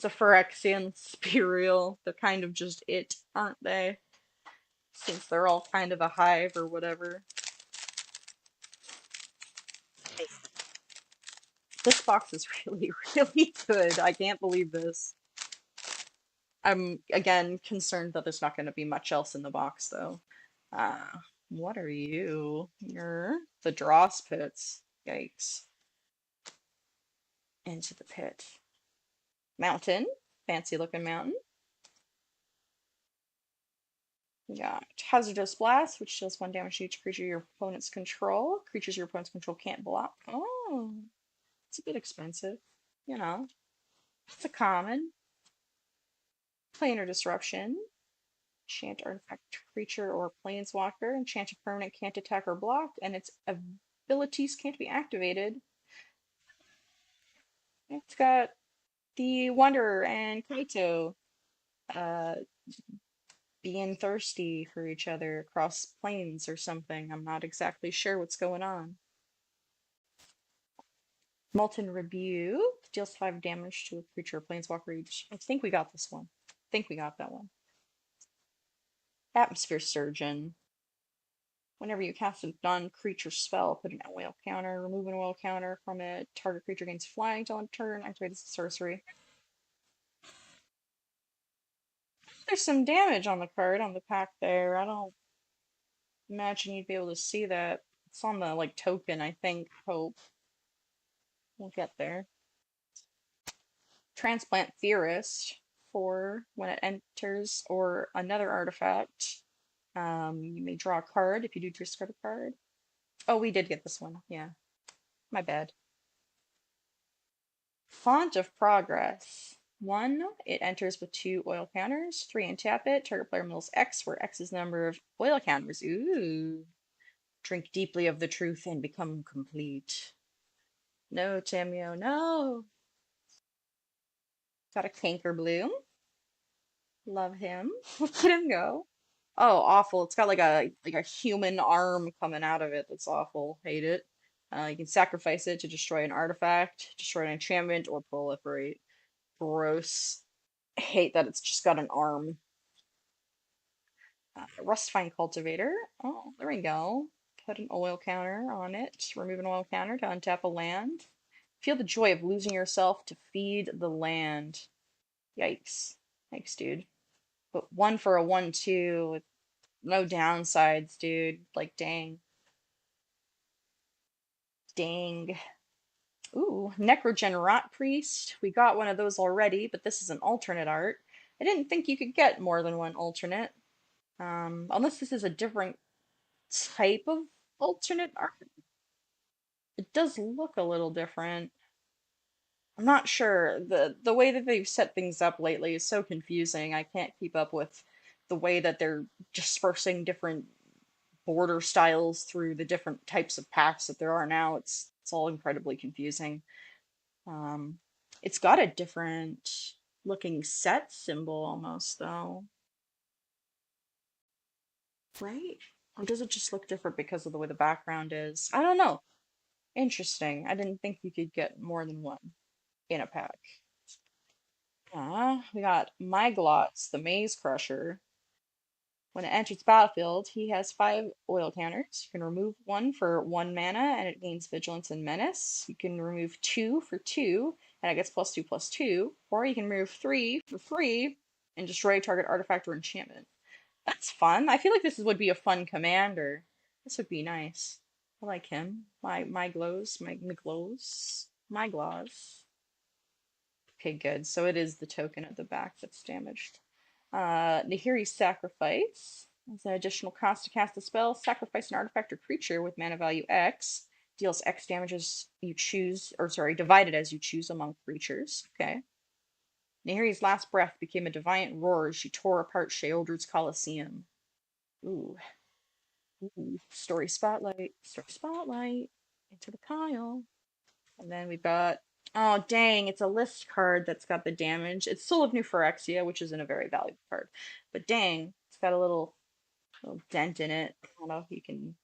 a Phyrexian Spirial. They're kind of just it, aren't they? Since they're all kind of a hive or whatever. This box is really, really good. I can't believe this. I'm, again, concerned that there's not going to be much else in the box, though. Uh, what are you? You're the Dross Pits. Yikes. Into the pit. Mountain. Fancy looking mountain. We got Hazardous Blast, which deals 1 damage to each creature your opponent's control. Creatures your opponent's control can't block. Oh, it's a bit expensive. You know, it's a common. Planar Disruption. Enchant artifact creature or planeswalker. Enchanted permanent can't attack or block, and its abilities can't be activated. It's got the Wanderer and Kaito uh, being thirsty for each other across planes or something. I'm not exactly sure what's going on. Molten Rebuke deals 5 damage to a creature or planeswalker each. I think we got this one. I think we got that one. Atmosphere Surgeon. Whenever you cast a non-creature spell, put an oil counter, remove an oil counter from it. Target creature gains flying till end turn. Activate as a sorcery. There's some damage on the card on the pack there. I don't imagine you'd be able to see that. It's on the like token, I think. Hope we'll get there. Transplant Theorist for when it enters or another artifact. You may draw a card. If you do, discard a card. Oh, we did get this one. Yeah, my bad. Font of Progress. 1, it enters with 2 oil counters. 3, untap it. Target player mills X, where X is the number of oil counters. Ooh. Drink deeply of the truth and become complete. No, Tamio, no. Got a Canker Bloom. Love him. Look at him go. Oh, awful. It's got like a human arm coming out of it. That's awful. Hate it. You can sacrifice it to destroy an artifact, destroy an enchantment, or proliferate. Gross. Hate that it's just got an arm. Rustifying Cultivator. Oh, there we go. Put an oil counter on it. Remove an oil counter to untap a land. Feel the joy of losing yourself to feed the land. Yikes. Yikes, dude. But 1 for a 1/2 with no downsides, dude. Like, dang. Dang. Ooh, Necrogen Rot Priest. We got one of those already, but this is an alternate art. I didn't think you could get more than one alternate. Unless this is a different type of alternate art. It does look a little different. I'm not sure. The way that they've set things up lately is so confusing. I can't keep up with the way that they're dispersing different border styles through the different types of packs that there are now. It's all incredibly confusing. Um, it's got a different looking set symbol almost though, right? Or does it just look different because of the way the background is? I don't know. Interesting. I didn't think you could get more than one in a pack. We got Myglots, the Maze Crusher. When it enters the battlefield, he has 5 oil counters. You can remove one for 1 mana and it gains Vigilance and Menace. You can remove 2 for 2 and it gets +2/+2. Or you can remove 3 for 3 and destroy a target artifact or enchantment. That's fun. I feel like this would be a fun commander. This would be nice. I like him. My glows. Okay, good. So it is the token at the back that's damaged. Nahiri's Sacrifice. As an additional cost to cast a spell, sacrifice an artifact or creature with mana value X. Deals X damage as you choose, or sorry, divided as you choose among creatures. Okay. Nahiri's Last Breath became a defiant roar as she tore apart Sheoldred's Coliseum. Ooh. Ooh. Story Spotlight. Story Spotlight. Into the pile. And then we've got, oh dang, it's a list card that's got the damage. It's Soul of New Phyrexia, which isn't a very valuable card. But dang, it's got a little dent in it. I don't know if you can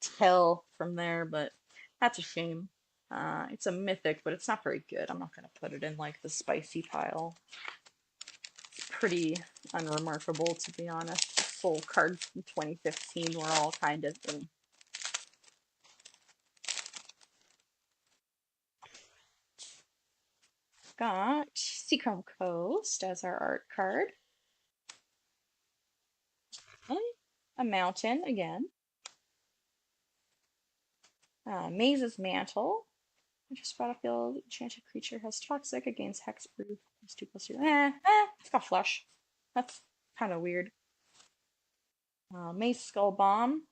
tell from there, but that's a shame. It's a mythic, but it's not very good. I'm not going to put it in like the spicy pile. It's pretty unremarkable, to be honest. The Soul cards from 2015 were all kind of got Seachrome Coast as our art card. A mountain again. Maze's Mantle. Just battlefield, enchanted creature has toxic, it gains hexproof, +2/+2. It's got flush. That's kind of weird. Maze Skull Bomb.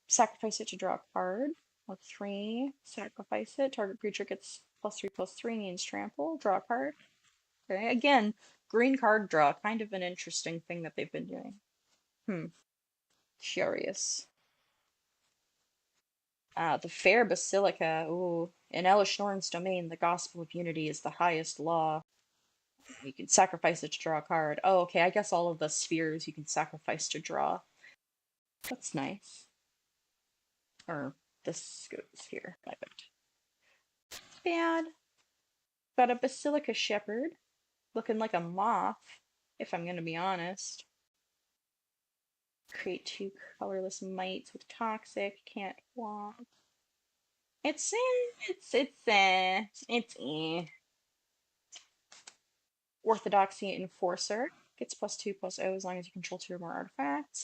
Sacrifice it to draw a card. With 3, sacrifice it. Target creature gets +3/+3, needs trample. Draw a card. Okay, again, green card draw. Kind of an interesting thing that they've been doing. Curious. The Fair Basilica. Ooh. In Elish Norn's domain, the gospel of unity is the highest law. You can sacrifice it to draw a card. Oh, okay, I guess all of the spheres you can sacrifice to draw. That's nice. Or this goes here. My bad. Bad. Got a Basilica Shepherd. Looking like a moth, if I'm gonna be honest. Create 2 colorless mites with toxic. Can't walk. It's Orthodoxy Enforcer. Gets +2/+0 as long as you control 2 or more artifacts.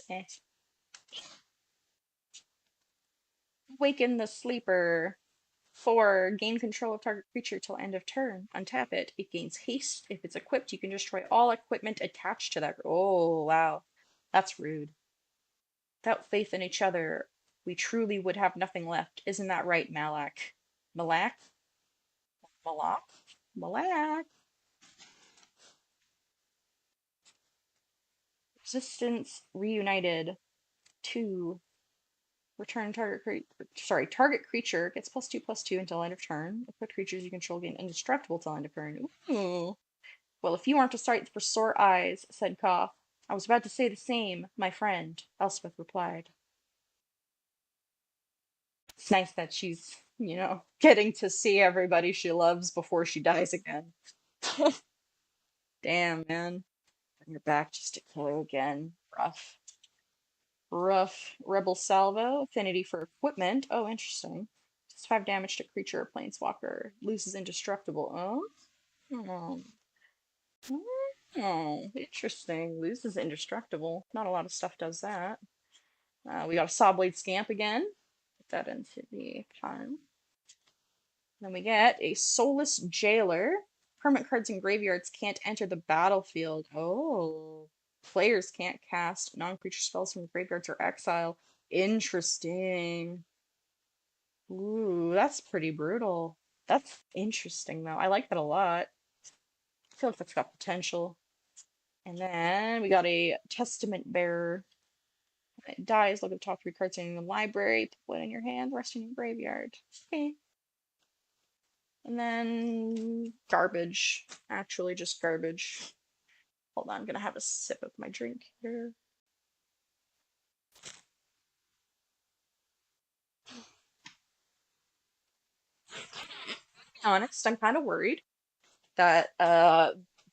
Waken the Sleeper. 4. Gain control of target creature till end of turn. Untap it. It gains haste. If it's equipped, you can destroy all equipment attached to that. Oh, wow. That's rude. Without faith in each other, we truly would have nothing left. Isn't that right, Malak? Malak? Malak? Malak? Resistance Reunited. 2. Return target creature gets +2/+2 until end of turn. Equipped creatures you control gain indestructible till end of turn. Ooh. Well, if you aren't a sight for sore eyes, said Kaw. I was about to say the same, my friend, Elspeth replied. It's nice that she's, getting to see everybody she loves before she dies again. Damn, man. Bring her back just to kill her again. Rough. Rough. Rebel Salvo. Affinity for equipment. Oh, interesting. Just 5 damage to creature or planeswalker. Loses indestructible. Oh. Oh, interesting. Loses indestructible. Not a lot of stuff does that. We got a Sawblade Scamp again. Put that into the pile. Then we get a Soulless Jailer. Permanent cards in graveyards can't enter the battlefield. Oh. Players can't cast non-creature spells from graveyards or exile. Interesting. Ooh, that's pretty brutal. That's interesting though. I like that a lot. I feel like that's got potential. And then we got a Testament Bearer. When it dies, look at the top three cards in the library, put one in your hand, rest in your graveyard. Okay. And then garbage. Actually, just garbage. Hold on, I'm gonna have a sip of my drink here. To be honest, I'm kind of worried that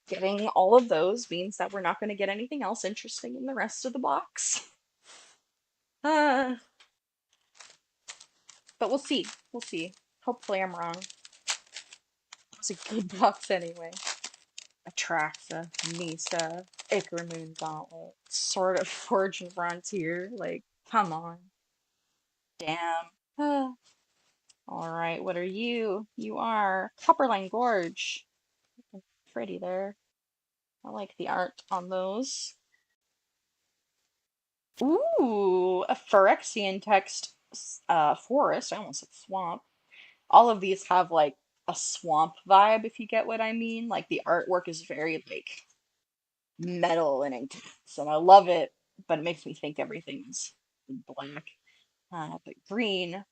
getting all of those means that we're not going to get anything else interesting in the rest of the box. Uh, but we'll see. We'll see. Hopefully I'm wrong. It's a good box anyway. Atraxa, Nisa, Ichor Gauntlet, Sword of Fortune Frontier. Like, come on. Damn. Alright, what are you? You are Copperline Gorge. Pretty there. I like the art on those. Ooh, a Phyrexian text forest. I almost said swamp. All of these have like a swamp vibe, if you get what I mean. Like the artwork is very like metal and intense, and I love it, but it makes me think everything's black. But green,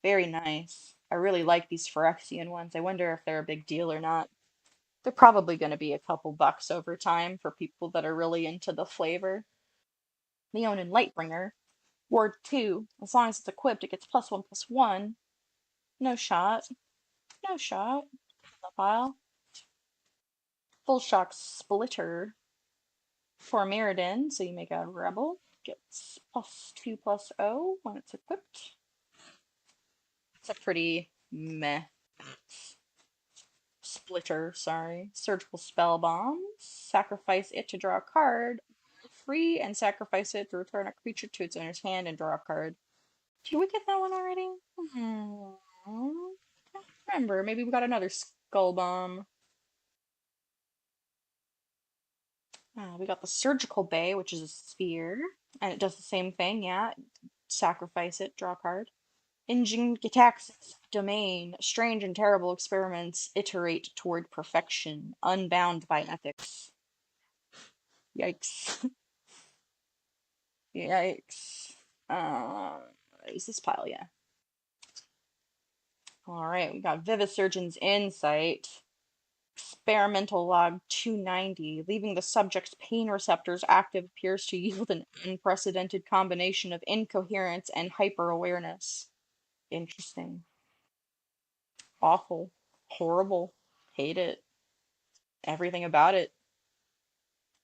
very nice. I really like these Phyrexian ones. I wonder if they're a big deal or not. They're probably going to be a couple bucks over time for people that are really into the flavor. Leonin Lightbringer. Ward 2. As long as it's equipped, it gets +1/+1. No shot. No shot. The pile. Full shock splitter for Mirrodin, so you make a rebel. Gets +2/+0 when it's equipped. It's a pretty meh splitter, sorry. Surgical spell bomb. Sacrifice it to draw a card. Free and sacrifice it to return a creature to its owner's hand and draw a card. Did we get that one already? Can't remember. Maybe we got another skull bomb. We got the surgical bay, which is a sphere, and it does the same thing. Yeah, sacrifice it, draw a card. Ingentaxis domain. Strange and terrible experiments iterate toward perfection, unbound by ethics. Yikes! Yikes! Is this pile? Yeah. All right, we got Vivisurgeon's Insight. Experimental log 290. Leaving the subject's pain receptors active appears to yield an unprecedented combination of incoherence and hyper-awareness. Interesting. Awful. Horrible. Hate it. Everything about it.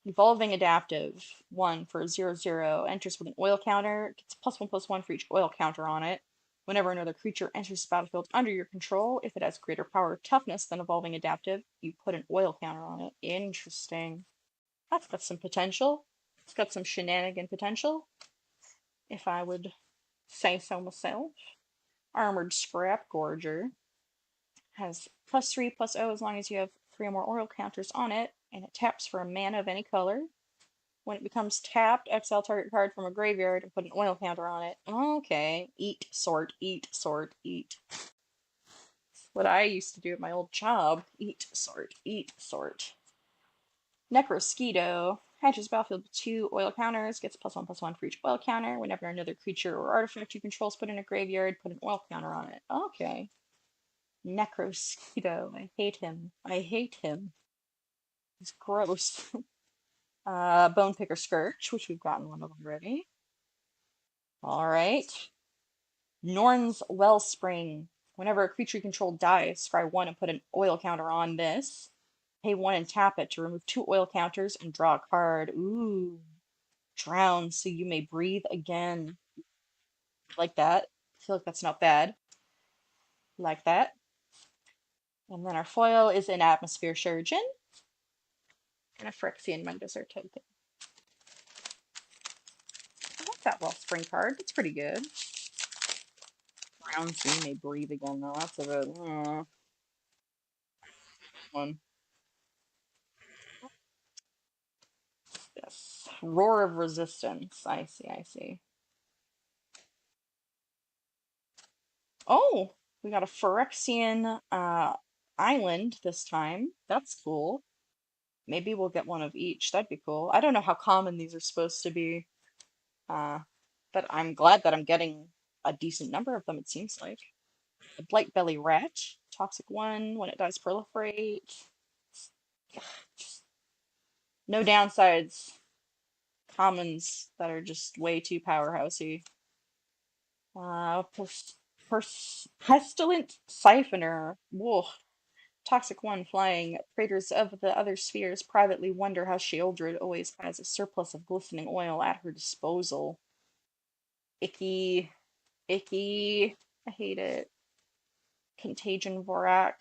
Evolving Adaptive. 1 for 0/0. Enters with an oil counter. Gets +1/+1 for each oil counter on it. Whenever another creature enters the battlefield under your control, if it has greater power or toughness than Evolving Adaptive, you put an oil counter on it. Interesting. That's got some potential. It's got some shenanigan potential, if I would say so myself. Armored Scrap Gorger has +3/+0 as long as you have 3 or more oil counters on it, and it taps for a mana of any color. When it becomes tapped, exile target card from a graveyard and put an oil counter on it. Okay. Eat, sort, eat, sort, eat. What I used to do at my old job. Eat, sort, eat, sort. Necrosquito hatches battlefield with 2 oil counters, gets +1/+1 for each oil counter. Whenever another creature or artifact you control is put in a graveyard, put an oil counter on it. Okay. Necrosquito. I hate him. I hate him. He's gross. Bone Picker Scourge, which we've gotten one of already. Alright. Norn's Wellspring. Whenever a creature you control dies, scry 1 and put an oil counter on this. Pay 1 and tap it to remove 2 oil counters and draw a card. Ooh. Drown so you may breathe again. Like that. I feel like that's not bad. Like that. And then our foil is an Atmosphere Surgeon. And a Phyrexian Mundusar token. I like that Wellspring card. It's pretty good. Drown so you may breathe again, though. That's a bit. One. Yes. Roar of Resistance. I see, I see. Oh, we got a Phyrexian island this time. That's cool. Maybe we'll get one of each. That'd be cool. I don't know how common these are supposed to be. Uh, but I'm glad that I'm getting a decent number of them, it seems like. A blight belly rat, toxic one, when it dies proliferate. Just no downsides. Commons that are just way too powerhousey. Pestilent siphoner. Whoa. Toxic one flying. Praetors of the other spheres privately wonder how Sheoldred always has a surplus of glistening oil at her disposal. Icky. Icky. I hate it. Contagion Vorak.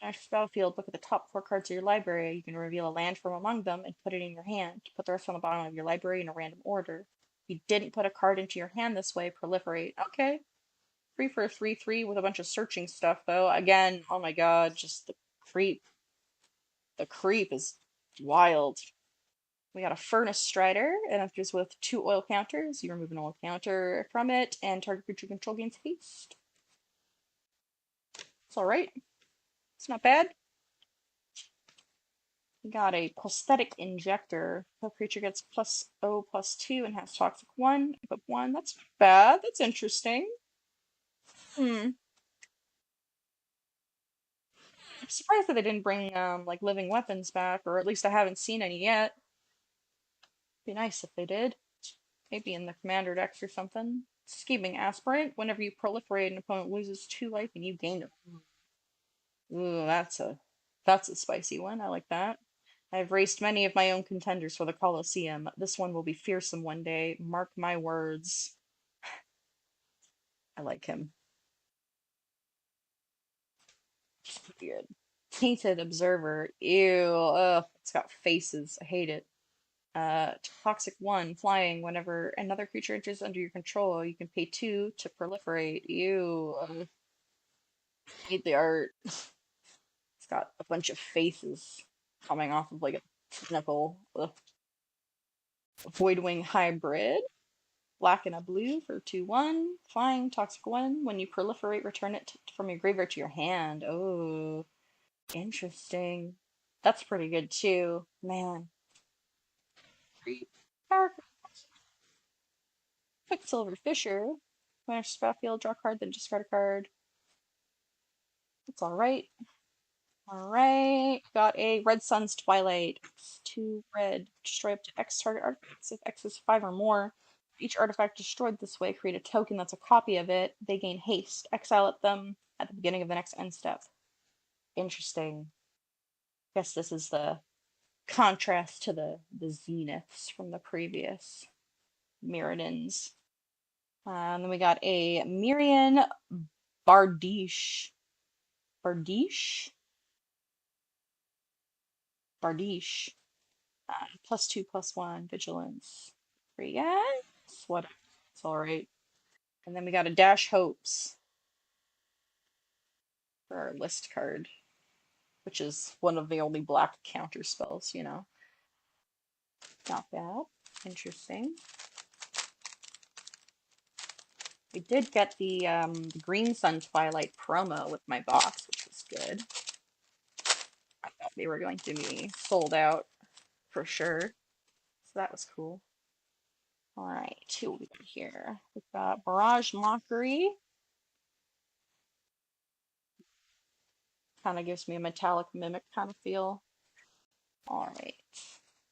Next battlefield, look at the top 4 cards of your library. You can reveal a land from among them and put it in your hand. Put the rest on the bottom of your library in a random order. If you didn't put a card into your hand this way, proliferate. Okay. 3 for a 3/3 with a bunch of searching stuff, though. Again, oh my god, just the creep. The creep is wild. We got a Furnace Strider, and if it's with 2 oil counters, you remove an oil counter from it, and target creature control gains haste. It's alright. It's not bad. We got a Prosthetic Injector. The creature gets +0/+2 and has Toxic 1. Equip 1. That's not bad. That's interesting. I'm surprised that they didn't bring like living weapons back, or at least I haven't seen any yet. Be nice if they did. Maybe in the commander decks or something. Scheming Aspirant. Whenever you proliferate, an opponent loses 2 life and you gain it. Ooh, that's a spicy one. I like that. I've raced many of my own contenders for the Colosseum. This one will be fearsome one day. Mark my words. I like him. Good. Tainted Observer. Ew. Ugh. It's got faces. I hate it. Toxic one. Flying. Whenever another creature enters under your control, you can pay 2 to proliferate. Ew. I hate the art. It's got a bunch of faces coming off of like a tentacle. Ugh. Voidwing Hybrid. Black and a blue for 2/1. Flying, toxic one. When you proliferate, return it from your graveyard to your hand. Oh, interesting. That's pretty good too. Man. Power Quicksilver Fisher. When I battlefield, draw a card, then discard a card. That's alright. Alright. Got a Red Sun's Twilight. It's 2 red. Destroy up to X target artifacts if X is 5 or more. Each artifact destroyed this way, create a token that's a copy of it. They gain haste. Exile at them at the beginning of the next end step. Interesting. Guess this is the contrast to the Zeniths from the previous Mirrodins. And then we got a Mirian Bardiche. Bardiche? Bardiche. +2/+1 vigilance. 3, yeah, what? It's all right. And then we got a Dash Hopes for our list card, which is one of the only black counter spells, you know. Not bad. Interesting. We did get the Green Sun Twilight promo with my box, which was good. I thought they were going to be sold out for sure. So that was cool. Alright, who we got here? We've got Barrage Mockery. Kind of gives me a metallic mimic kind of feel. Alright.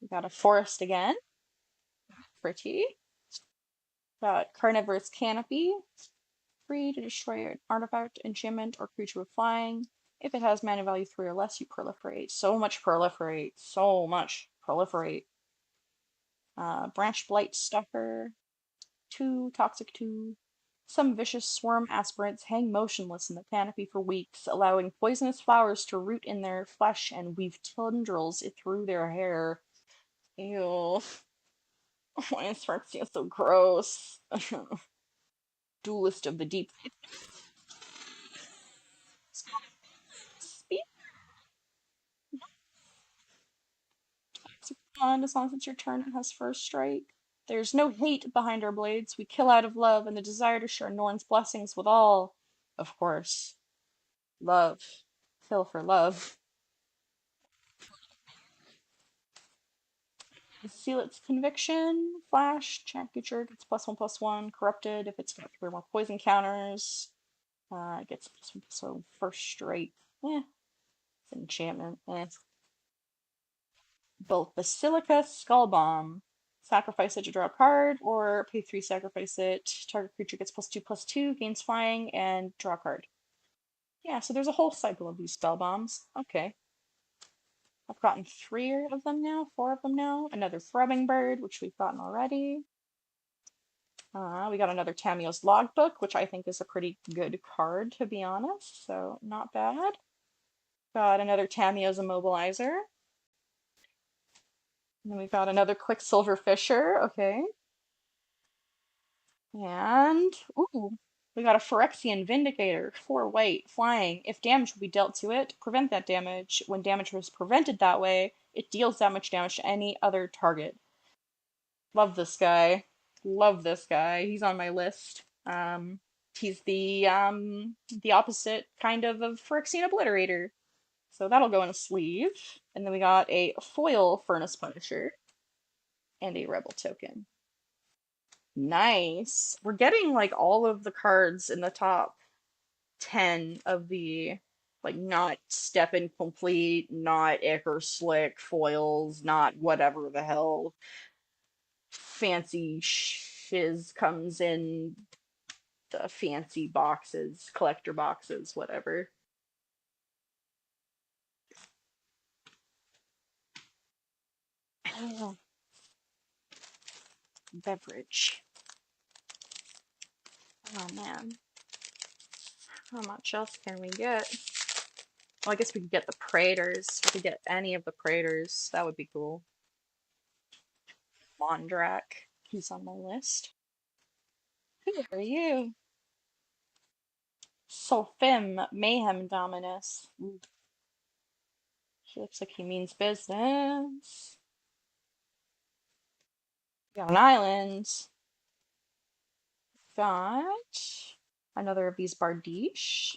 We got a Forest again. Pretty. Got Carnivorous Canopy. Free to destroy an artifact, enchantment, or creature with flying. If it has mana value 3 or less, you proliferate. So much proliferate. So much proliferate. Branch Blight Stalker. 2, Toxic 2. Some vicious swarm aspirants hang motionless in the canopy for weeks, allowing poisonous flowers to root in their flesh and weave tendrils through their hair. Ew. Why is Phyrexia so gross? Duelist of the Deep. Speak on as long as it's your turn, it has first strike. There's no hate behind our blades. We kill out of love and the desire to share Norn's blessings with all. Of course. Love. Kill for love. Seal its conviction. Flash. Champ creature gets +1/+1. Corrupted if it's got 3 or more poison counters. It gets +1/+1 so first straight. Eh. It's an enchantment. Eh. Both Basilica Skull Bomb. Sacrifice it to draw a card, or pay 3, sacrifice it. Target creature gets +2/+2, gains flying, and draw a card. Yeah, so there's a whole cycle of these spell bombs. Okay. I've gotten 3 of them now, 4 of them now. Another Throbbing Bird, which we've gotten already. We got another Tamiyo's Logbook, which I think is a pretty good card, to be honest, so not bad. Got another Tamiyo's Immobilizer. And then we've got another Quicksilver Fisher, okay. And, ooh, we got a Phyrexian Vindicator, 4 white, flying. If damage will be dealt to it, prevent that damage. When damage was prevented that way, it deals that much damage to any other target. Love this guy. Love this guy. He's on my list. He's the opposite kind of Phyrexian Obliterator. So that'll go in a sleeve. And then we got a foil Furnace Punisher and a Rebel token. Nice. We're getting like all of the cards in the top 10 of the like not Step Incomplete, not Ichor Slick foils, not whatever the hell fancy shiz comes in the fancy boxes, collector boxes, whatever. Oh, beverage. Oh man. How much else can we get? Well, I guess we could get the Praetors. We could get any of the Praetors. That would be cool. Mondrak. He's on my list. Who are you? Solfim, Mayhem Dominus. Ooh. He looks like he means business. Got an island. Got another of these Bardiche.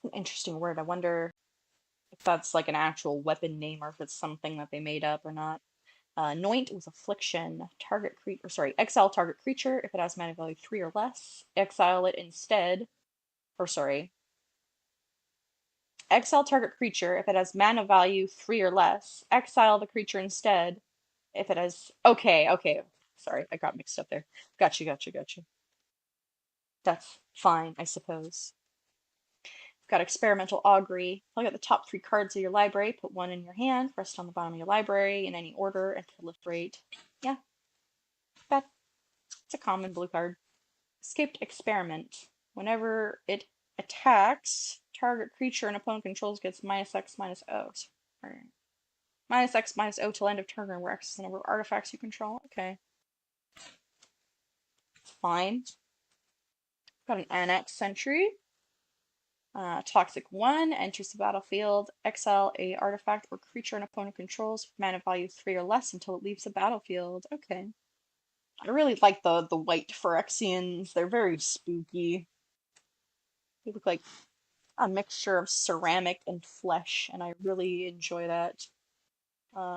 An interesting word. I wonder if that's like an actual weapon name or if it's something that they made up or not. Anoint with Affliction. Target creature, sorry, exile target creature if it has mana value 3 or less. Exile it instead. Or sorry. Exile target creature if it has mana value 3 or less. Exile the creature instead if it has. Okay, okay. Sorry, I got mixed up there. Gotcha. That's fine, I suppose. Got Experimental Augury. Look at the top 3 cards of your library, put 1 in your hand, rest on the bottom of your library in any order, and proliferate. Yeah, it's a common blue card. Escaped Experiment. Whenever it attacks, target creature an opponent controls gets -X/-O. Sorry. -X/-O till end of turn, where X is the number of artifacts you control. Okay. Fine. Got an Annex Sentry. Toxic 1 enters the battlefield. Exile a artifact or creature an opponent controls with mana value 3 or less until it leaves the battlefield. Okay. I really like the white Phyrexians. They're very spooky. They look like a mixture of ceramic and flesh, and I really enjoy that.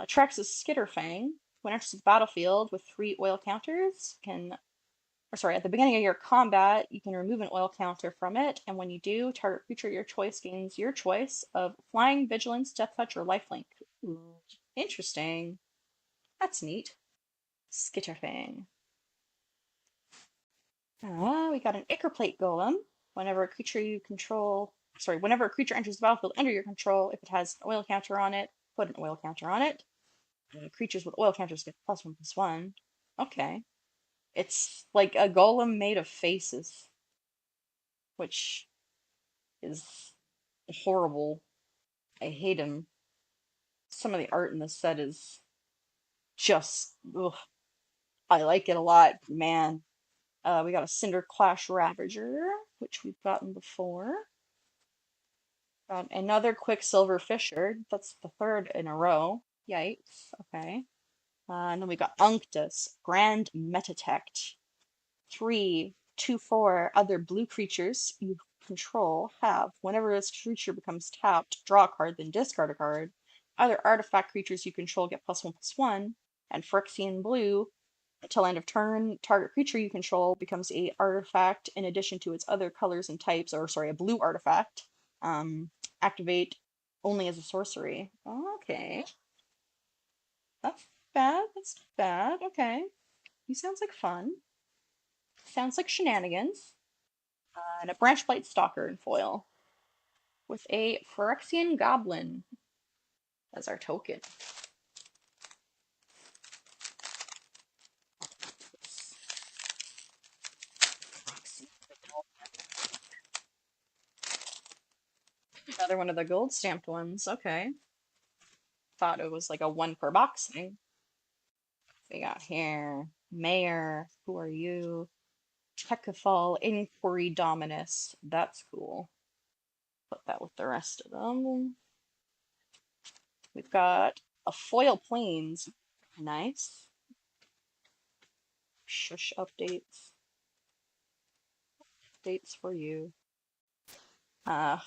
Trax's Skitterfang. When it enters the battlefield with 3 oil counters, at the beginning of your combat, you can remove an oil counter from it, and when you do, target creature of your choice gains your choice of Flying, Vigilance, Death Touch, or Lifelink. Ooh, interesting. That's neat. Skitterfang. We got an Ichorplate Golem. Whenever a creature enters the battlefield under your control, if it has an oil counter on it, put an oil counter on it. Creatures with oil counters get +1/+1. Okay. It's like a golem made of faces, which is horrible. I hate him. Some of the art in this set is just, ugh. I like it a lot, man. We got a Cinder Clash Ravager, which we've gotten before. Got another Quicksilver Fisher. That's the 3rd in a row. Yikes. Okay. And then we got Unctus, Grand Metatect. 3, 2, 4 other blue creatures you control have. Whenever this creature becomes tapped, draw a card, then discard a card. Other artifact creatures you control get +1/+1. And Phyrexian blue, until end of turn, target creature you control becomes a artifact in addition to its other colors and types, or sorry, a blue artifact. Activate only as a sorcery. Okay. That's bad. That's bad. Okay. He sounds like fun. Sounds like shenanigans. And a Branchblight Stalker in foil. With a Phyrexian Goblin as our token. Another one of the gold stamped ones. Okay. Thought it was like a one per box thing. We got here. Mayor. Who are you? Techafall Inquiry Dominus. That's cool. Put that with the rest of them. We've got a foil planes. Nice. Shush updates. Updates for you.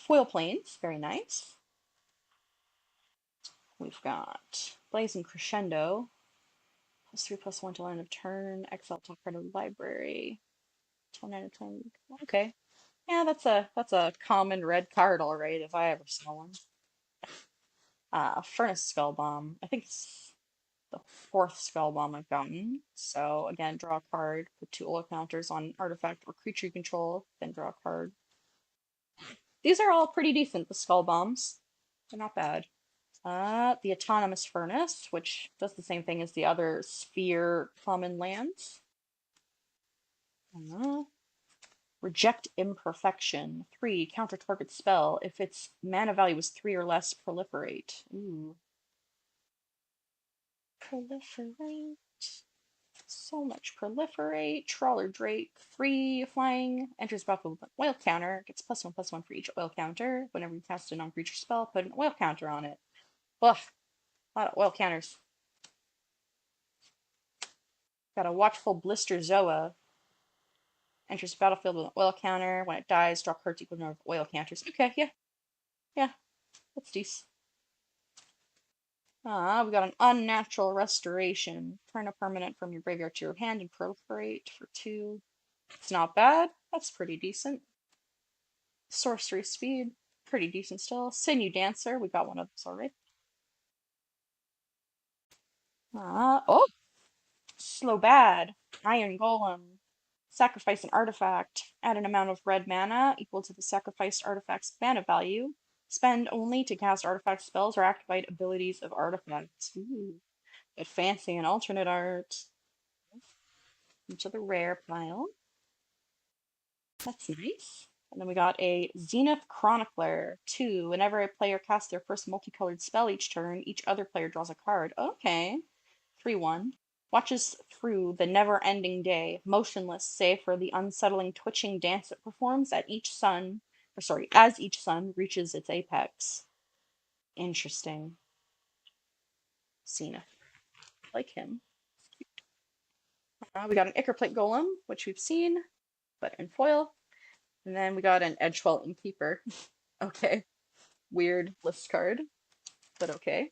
Foil planes. Very nice. We've got Blazing Crescendo. +3/+1 till end of turn. Exile top card of the library. Till end of turn. Okay. Yeah, that's a common red card, all right, if I ever saw one. Furnace Skull Bomb. I think it's the 4th Skull Bomb I've gotten. So again, draw a card, put 2 oil counters on artifact or creature you control, then draw a card. These are all pretty decent, the Skull Bombs. They're not bad. The Autonomous Furnace, which does the same thing as the other sphere common lands. Reject Imperfection. 3, counter target spell. If its mana value is 3 or less, proliferate. Ooh. Proliferate. So much proliferate. Trawler Drake. 3, flying. Enters battlefield with an oil counter. Gets +1/+1 for each oil counter. Whenever you cast a non-creature spell, put an oil counter on it. Ugh. A lot of oil counters. Got a Watchful Blister Zoa. Enters the battlefield with an oil counter. When it dies, draw cards equal to the number of oil counters. Okay, yeah. Yeah. That's decent. We got an Unnatural Restoration. Turn a permanent from your graveyard to your hand and proliferate for 2. It's not bad. That's pretty decent. Sorcery Speed. Pretty decent still. Sinew Dancer. We got one of those already. Oh! Slow Bad. Iron Golem. Sacrifice an artifact. Add an amount of red mana equal to the sacrificed artifact's mana value. Spend only to cast artifact spells or activate abilities of artifacts. Ooh. Get fancy and alternate art. Into the rare pile. That's nice. And then we got a Zenith Chronicler. 2. Whenever a player casts their first multicolored spell each turn, each other player draws a card. Okay. 3/1. Watches through the never-ending day, motionless save for the unsettling twitching dance it performs at each sun, or sorry, as each sun reaches its apex. Interesting. Zenith. Like him. We got an Ickerplate Golem, which we've seen, but in foil. And then we got an Edgewell Innkeeper. Okay. Weird list card, but okay.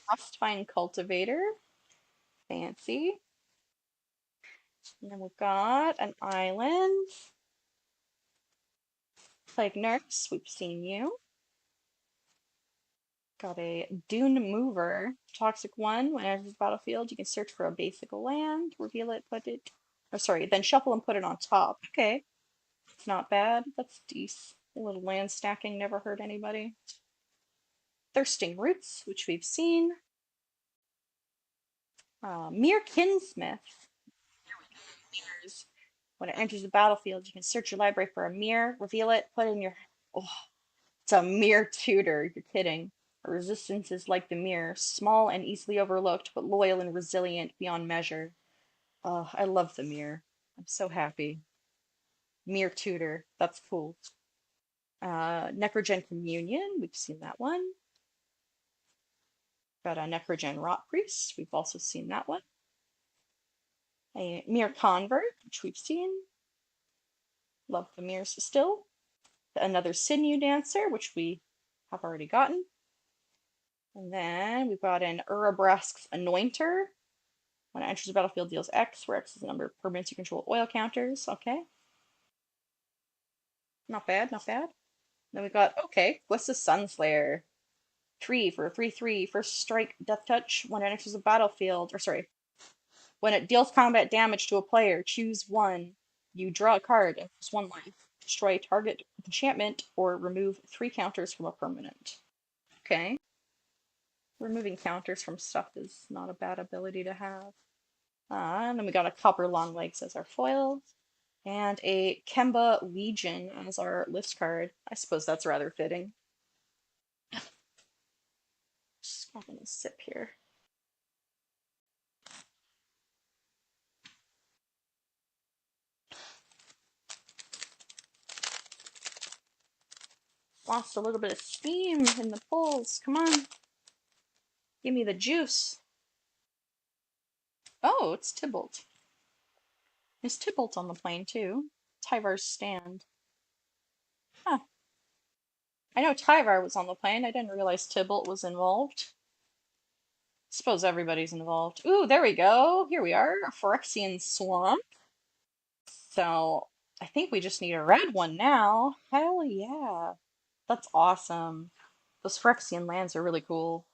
Frostfine Cultivator. Fancy. And then we've got an island. Plague Nurse, we've seen you. Got a Dune Mover. Toxic 1. When it enters the battlefield, you can search for a basic land, reveal it, put it. Oh, sorry, then shuffle and put it on top. Okay. It's not bad. That's decent. A little land stacking never hurt anybody. Thirsting Roots, which we've seen. Mere Kinsmith. Mirrors. When it enters the battlefield, you can search your library for a mirror, reveal it, put it in your. Oh, it's a mere tutor. You're kidding. Her resistance is like the mirror, small and easily overlooked, but loyal and resilient beyond measure. Oh, I love the mirror. I'm so happy. Mere Tutor. That's cool. Necrogen Communion. We've seen that one. Got a Necrogen Rot Priest. We've also seen that one. A Mere Convert, which we've seen. Love the mirrors still. Another Sinew Dancer, which we have already gotten. And then we've got an Urabrask's Anointer. When it enters the battlefield, deals X, where X is the number of permanents you control oil counters. Okay. Not bad, not bad. Then we got, okay, what's the Sunslayer? 3 for a 3/3. First strike, Death Touch. When it enters the battlefield, or sorry, when it deals combat damage to a player, choose one. You draw a card and lose 1 life. Destroy a target enchantment or remove 3 counters from a permanent. Okay. Removing counters from stuff is not a bad ability to have. And then we got a Copper Longlegs as our foil. And a Kemba Legion as our list card. I suppose that's rather fitting. Just having a sip here. Lost a little bit of steam in the pulls. Come on. Give me the juice. Oh, it's Tybalt. Is Tybalt on the plane too? Tyvar's stand. Huh. I know Tyvar was on the plane. I didn't realize Tybalt was involved. Suppose everybody's involved. Ooh, there we go. Here we are. A Phyrexian Swamp. So I think we just need a red one now. Hell yeah. That's awesome. Those Phyrexian lands are really cool.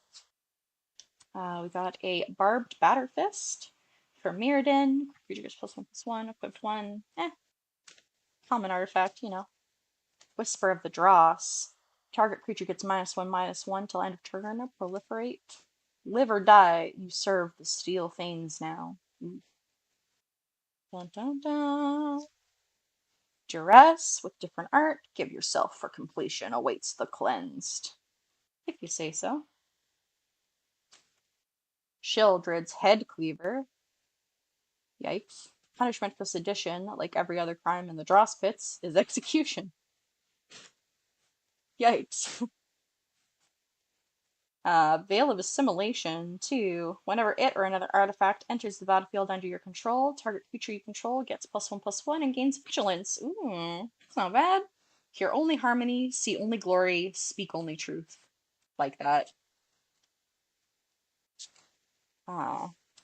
We got a Barbed Batterfist for Mirrodin. Creature gets +1/+1, equipped 1. Common artifact, you know. Whisper of the Dross. Target creature gets -1/-1 till end of turn. Proliferate. Live or die. You serve the Steel Thanes now. Dun dun dun. Duress with different art. Give yourself for completion. Awaits the cleansed. If you say so. Sheoldred's Head Cleaver. Yikes. Punishment for sedition, like every other crime in the Dross pits, is execution. Yikes. Veil of Assimilation, too. Whenever it or another artifact enters the battlefield under your control, target creature you control gets +1/+1 and gains vigilance. Ooh, that's not bad. Hear only harmony, see only glory, speak only truth. Like that.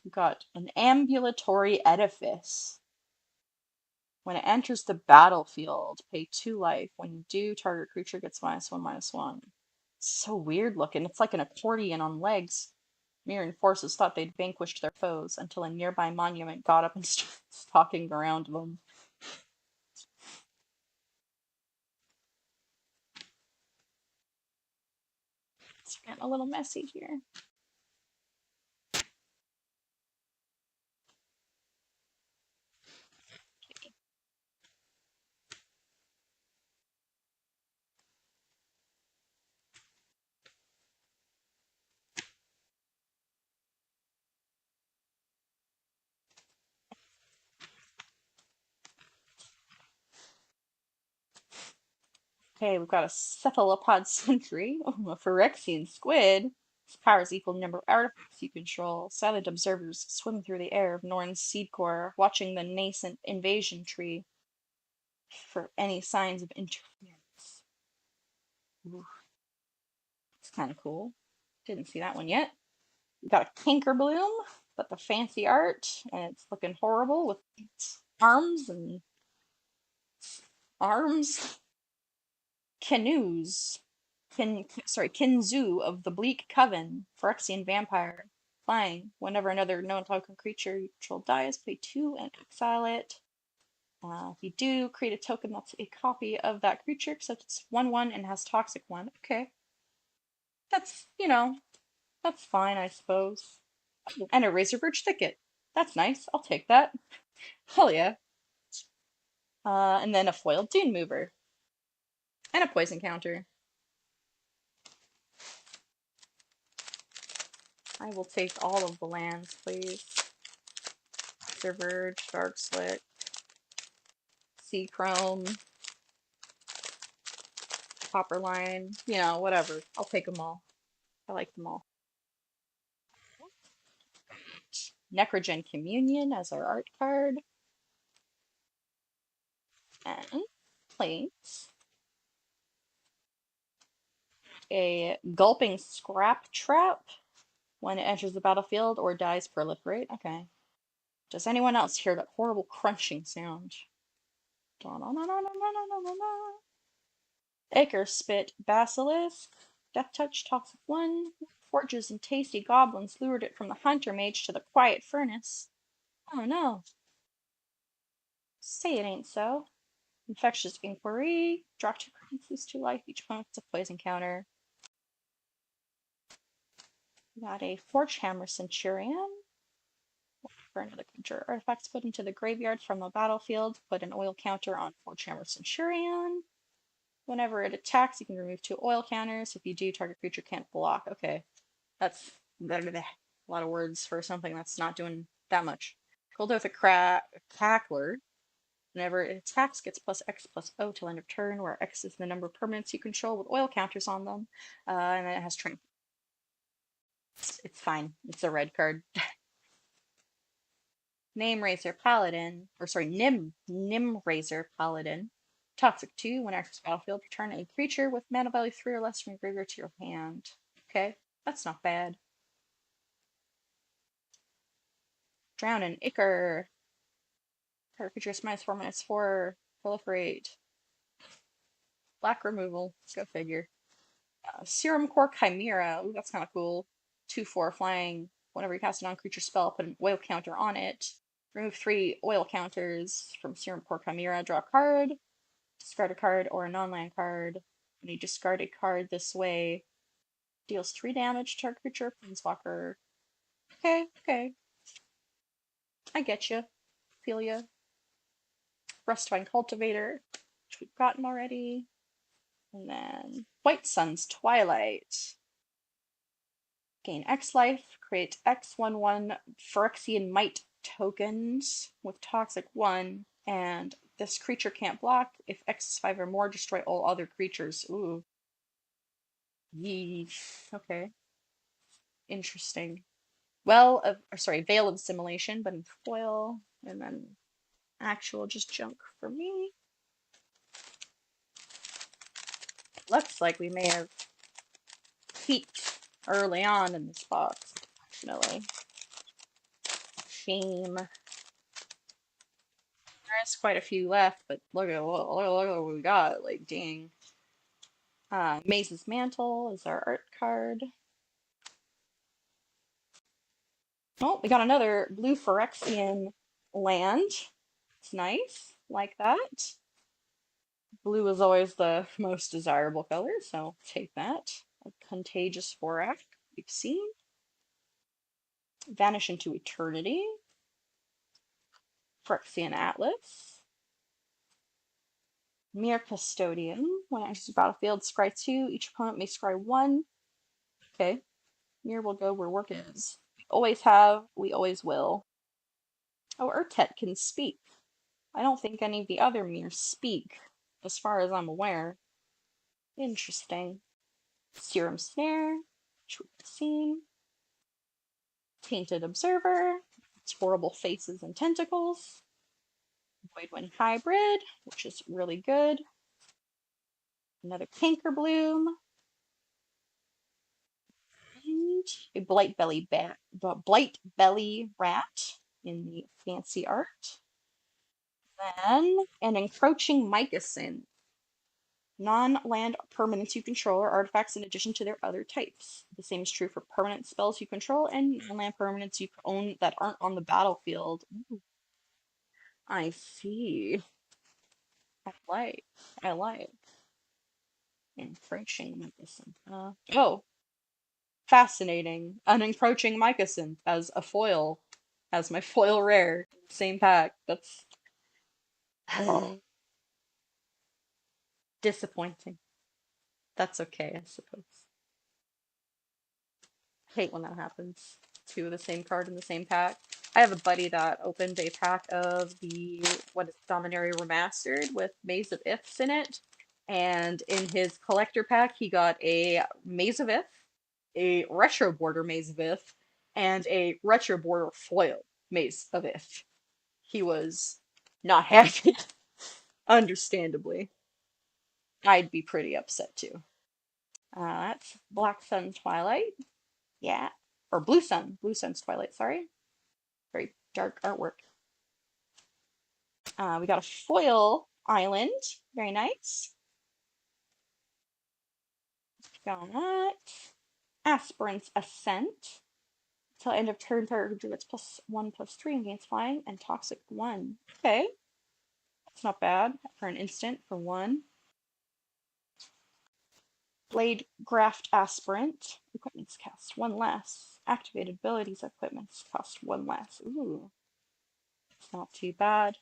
We've got an Ambulatory Edifice. When it enters the battlefield, pay 2 life. When you do, target creature gets -1/-1. It's so weird looking. It's like an accordion on legs. Mirroring forces thought they'd vanquished their foes until a nearby monument got up and started stalking around them. It's getting a little messy here. Okay, we've got a Cephalopod Sentry, a Phyrexian Squid. Its powers equal the number of artifacts you control. Silent observers swim through the air of Norn's seed core, watching the nascent invasion tree for any signs of interference. Ooh, it's kind of cool. Didn't see that one yet. We've got a Tinkerbloom, but the fancy art, and it's looking horrible with arms and arms. Canoes. Kinzu of the Bleak Coven, Phyrexian vampire. Flying. Whenever another known token creature you control dies, pay 2 and exile it. If you do, create a token that's a copy of that creature, except it's 1/1 and has Toxic 1. Okay. That's, you know, that's fine, I suppose. And a Razorverge Thicket. That's nice. I'll take that. Hell yeah. And then a foiled Dune Mover. And a poison counter. I will take all of the lands, please. Razorverge, Dark Slit, sea chrome, copper line, you know, whatever. I'll take them all. I like them all. Necrogen Communion as our art card. And plates. A Gulping Scrap Trap. When it enters the battlefield or dies, proliferate. Okay. Does anyone else hear that horrible crunching sound? Acre Spit Basilisk. Death Touch Toxic 1. Forges and tasty goblins lured it from the hunter mage to the quiet furnace. Oh no. Say it ain't so. Infectious Inquiry. Draw 2 cards, lose 2 life. Each opponent gets a poison counter. We got a Forge Hammer Centurion. For another creature. Artifacts put into the graveyard from the battlefield. Put an oil counter on Forge Hammer Centurion. Whenever it attacks, you can remove 2 oil counters. If you do, target creature can't block. Okay. That's a lot of words for something that's not doing that much. Goldoth Cackler. Whenever it attacks, gets +X+O till end of turn, where X is the number of permanents you control with oil counters on them. And then it has Trinket. It's fine. It's a red card. Nim Razor Paladin. Toxic 2. When enters battlefield, return a creature with mana value 3 or less from your graveyard to your hand. Okay, that's not bad. Drown an Ichor. Target creature is -4/-4. Proliferate. Black removal. Let's go figure. Serum Core Chimera. Ooh, that's kind of cool. 2/4 flying. Whenever you cast a non-creature spell, put an oil counter on it. Remove 3 oil counters from Serum Core Chimera. Draw a card. Discard a card or a non-land card. When you discard a card this way, deals 3 damage to our creature, Planeswalker. Okay. I get you. Feel ya. Rustvine Cultivator, which we've gotten already. And then White Sun's Twilight. Gain X life, create X/1/1 Phyrexian Might tokens with Toxic 1, and this creature can't block. If X is 5 or more, destroy all other creatures. Ooh. Yeesh. Okay. Interesting. Veil of Assimilation, but in foil, and then actual just junk for me. Looks like we may have peaked early on in this box, unfortunately. Shame. There is quite a few left, but look at what we got. Like, dang. Maze's Mantle is our art card. Oh, we got another blue Phyrexian land. It's nice. Like that. Blue is always the most desirable color, so take that. A Contagious Vorak, we've seen. Vanish into Eternity. Phyrexian Atlas. Mere Custodian. When it enters the battlefield, scry 2. Each opponent may scry 1. Okay. Mirror will go where work is. We always have, we always will. Oh, Urtet can speak. I don't think any of the other mirrors speak, as far as I'm aware. Interesting. Serum Snare, which we've seen. Tainted Observer, its horrible faces and tentacles. Voidwind Hybrid, which is really good. Another Cankerbloom. And a Blight Belly Rat in the fancy art. Then an Encroaching Mycosynth. Non-land permanents you control are artifacts in addition to their other types. The same is true for permanent spells you control and non-land permanents you own that aren't on the battlefield. Ooh. I see. I like. Encroaching Mycosynth. Oh, fascinating. An Encroaching Mycosynth as a foil, as my foil rare. Same pack. That's disappointing. That's okay, I suppose. I hate when that happens. 2 of the same card in the same pack. I have a buddy that opened a pack of the what is Dominaria Remastered with Maze of Iths in it, and in his collector pack he got a Maze of Ith, a Retro Border Maze of Ith, and a Retro Border Foil Maze of Ith. He was not happy, understandably. I'd be pretty upset too. That's Black Sun Twilight. Yeah. Or Blue Sun. Blue Sun's Twilight, sorry. Very dark artwork. We got a foil island. Very nice. Got that. Aspirant's Ascent. Till end of turn, target gets +1/+3 and gains flying and toxic 1. Okay. That's not bad for an instant for 1. Blade Graft Aspirant. Equipments cost 1 less. Activated abilities equipments cost 1 less. Ooh. It's not too bad.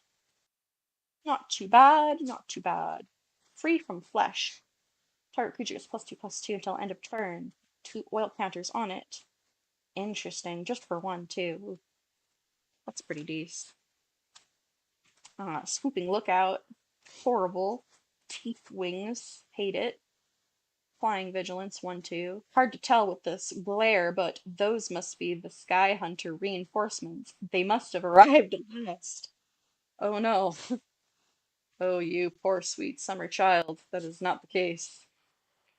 Not too bad, not too bad. Free from flesh. Target creature gets +2/+2 until end of turn. 2 oil counters on it. Interesting. Just for 1, too. Ooh, that's pretty decent. Swooping Lookout. Horrible. Teeth Wings. Hate it. Flying Vigilance 1/2. Hard to tell with this glare, but those must be the Sky Hunter reinforcements. They must have arrived at last. Oh no. Oh, you poor sweet summer child. That is not the case.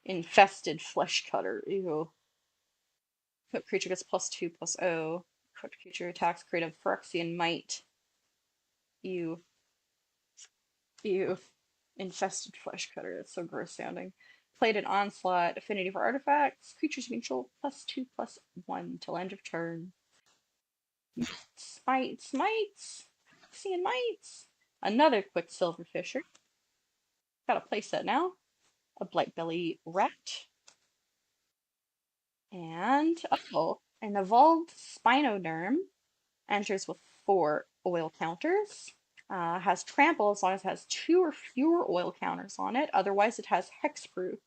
Infested Flesh Cutter. Ew. Equipped creature gets +2/+0. Equipped creature attacks creative Phyrexian Might. Ew. Ew. Infested Flesh Cutter. That's so gross sounding. Plated Onslaught. Affinity for artifacts. Creatures you control +2/+1 till end of turn. Smites. Phyrexian Mites. Another Quicksilver Fisher. Got a playset now. A Blightbelly Rat. And, oh, an Evolved Spinoderm. Enters with 4 oil counters. Has trample as long as it has 2 or fewer oil counters on it. Otherwise, it has hexproof.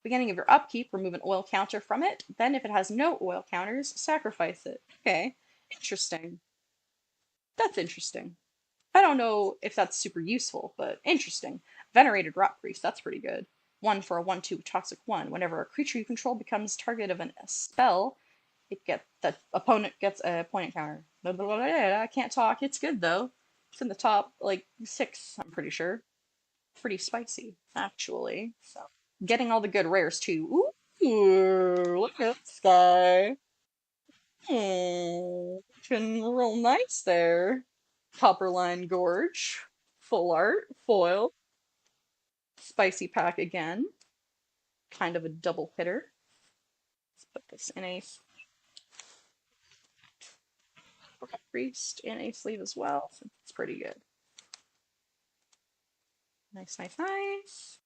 Beginning of your upkeep, remove an oil counter from it. Then, if it has no oil counters, sacrifice it. Okay, interesting. That's interesting. I don't know if that's super useful, but interesting. Venerated Rot Priest, that's pretty good. 1 for a 1/2 toxic 1. Whenever a creature you control becomes target of a spell, the opponent gets a point encounter. Blah, blah, blah, blah, I can't talk. It's good though. It's in the top like 6, I'm pretty sure. Pretty spicy, actually. So getting all the good rares too. Ooh, look at this guy. Looking real nice there. Copperline Gorge. Full art. Foil. Spicy pack again. Kind of a double hitter. Let's put this in a Priest in a sleeve as well, since it's pretty good. Nice, nice, nice.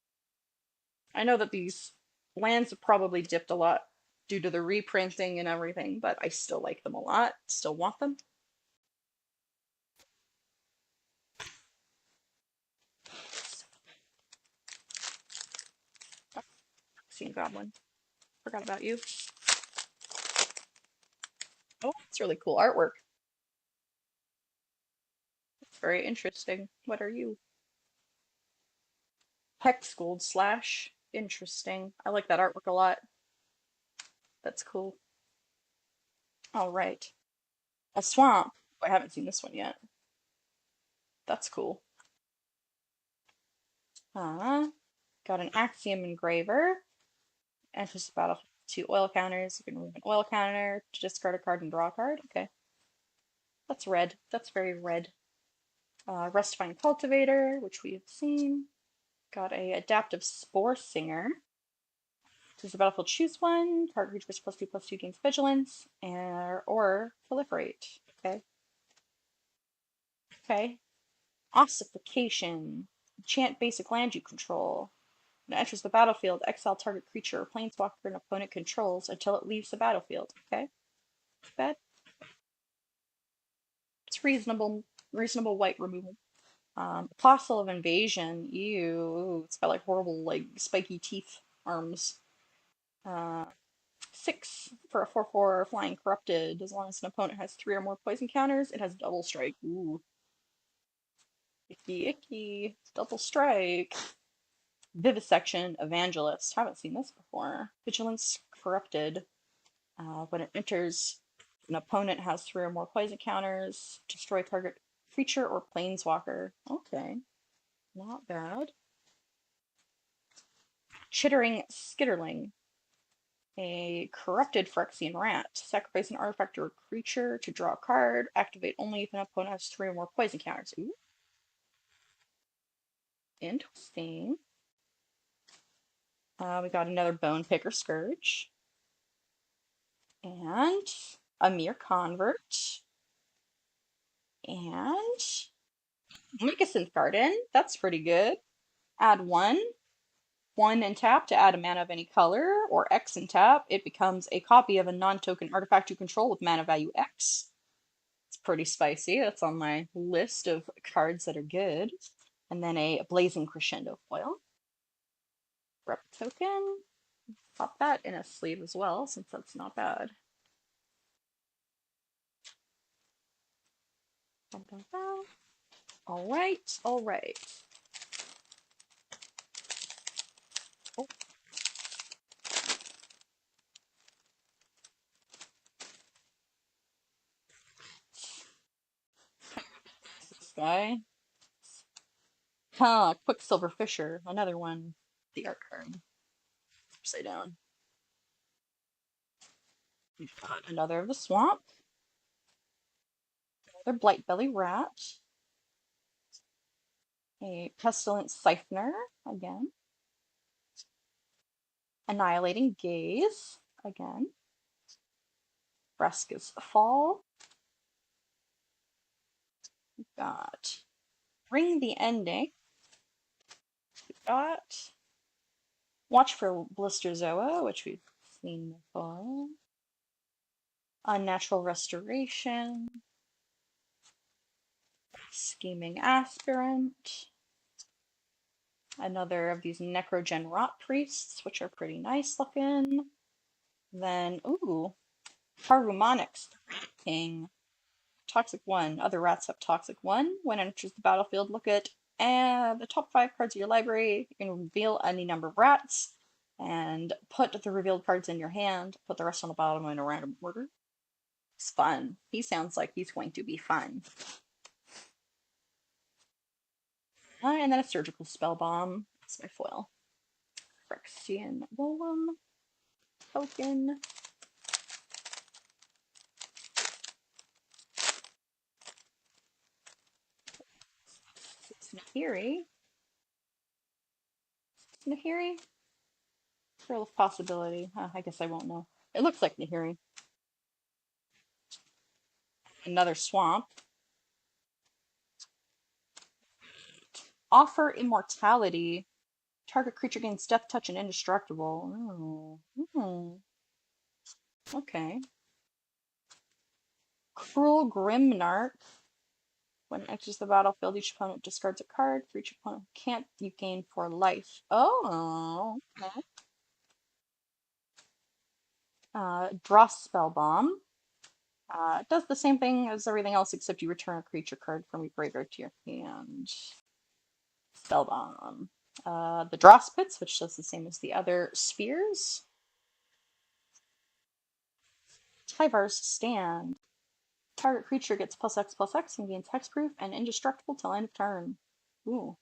I know that these lands have probably dipped a lot due to the reprinting and everything, but I still like them a lot. Still want them. Seen Goblin. Forgot about you. Oh, it's really cool artwork. It's very interesting. What are you? Hex Gold Slash. Interesting. I like that artwork a lot. That's cool. All right. A Swamp. I haven't seen this one yet. That's cool. Got an Axiom Engraver. Enters the battle 2 oil counters. You can remove an oil counter to discard a card and draw a card. Okay. That's red. That's very red. Rustifying Cultivator, which we have seen. Got a Adaptive Spore Singer. Choose the battlefield, choose one. Target creature gets +2/+2 gains vigilance, or proliferate. Okay. Okay. Ossification. Enchant basic land you control. When it enters the battlefield, exile target creature or planeswalker an opponent controls until it leaves the battlefield. Okay. Bad. It's reasonable white removal. Apostle of Invasion. Ew. It's got like horrible, like spiky teeth arms. 6 for a 4/4 flying corrupted. As long as an opponent has 3 or more poison counters, it has double strike. Ooh. Icky, icky. Double strike. Vivisection Evangelist. Haven't seen this before. Vigilance corrupted. When it enters, an opponent has 3 or more poison counters. Destroy target creature or planeswalker. Okay. Not bad. Chittering Skitterling. A corrupted Phyrexian rat. Sacrifice an artifact or a creature to draw a card. Activate only if an opponent has 3 or more poison counters. Ooh. Interesting. We got another Bone Picker Scourge. And a Mere Convert. And make a Synth Garden. That's pretty good. Add 1. 1 and tap to add a mana of any color, or X and tap. It becomes a copy of a non-token artifact you control with mana value X. It's pretty spicy. That's on my list of cards that are good. And then a Blazing Crescendo foil. Rep token. Pop that in a sleeve as well, since that's not bad. All right, all right. Oh. This guy. Quicksilver Fisher, another one. The art card. Upside down. We've got another of the swamp. Another Blightbelly Rat. A Pestilent Siphoner, again. Annihilating Gaze, again. Vraska's Fall. We've got Ring the Ending. We've got Watch for Blister Zoa, which we've seen before. Unnatural Restoration. Scheming Aspirant. Another of these Necrogen Rot Priests, which are pretty nice looking. Then, ooh, Harumonix, King. Toxic 1. Other rats have Toxic 1. When it enters the battlefield, look at the top 5 cards of your library. You can reveal any number of rats and put the revealed cards in your hand. Put the rest on the bottom in a random order. It's fun. He sounds like he's going to be fun. And then a Surgical Spell Bomb. That's my foil. Phyrexian Golem. Token. Nahiri. Nahiri? Thrill of Possibility. I guess I won't know. It looks like Nahiri. Another swamp. Offer Immortality. Target creature gains Death Touch and Indestructible. Oh. Okay. Cruel Grimnarch. When it enters the battlefield, each opponent discards a card. For each opponent can't you gain 4 life. Oh. Okay. Dross Spellbomb. It does the same thing as everything else, except you return a creature card from your graveyard to your hand. Spellbomb. The Dross Pits, which does the same as the other spheres. Tyvar's Stand. Target creature gets +X/+X and gains hexproof and indestructible till end of turn. Ooh.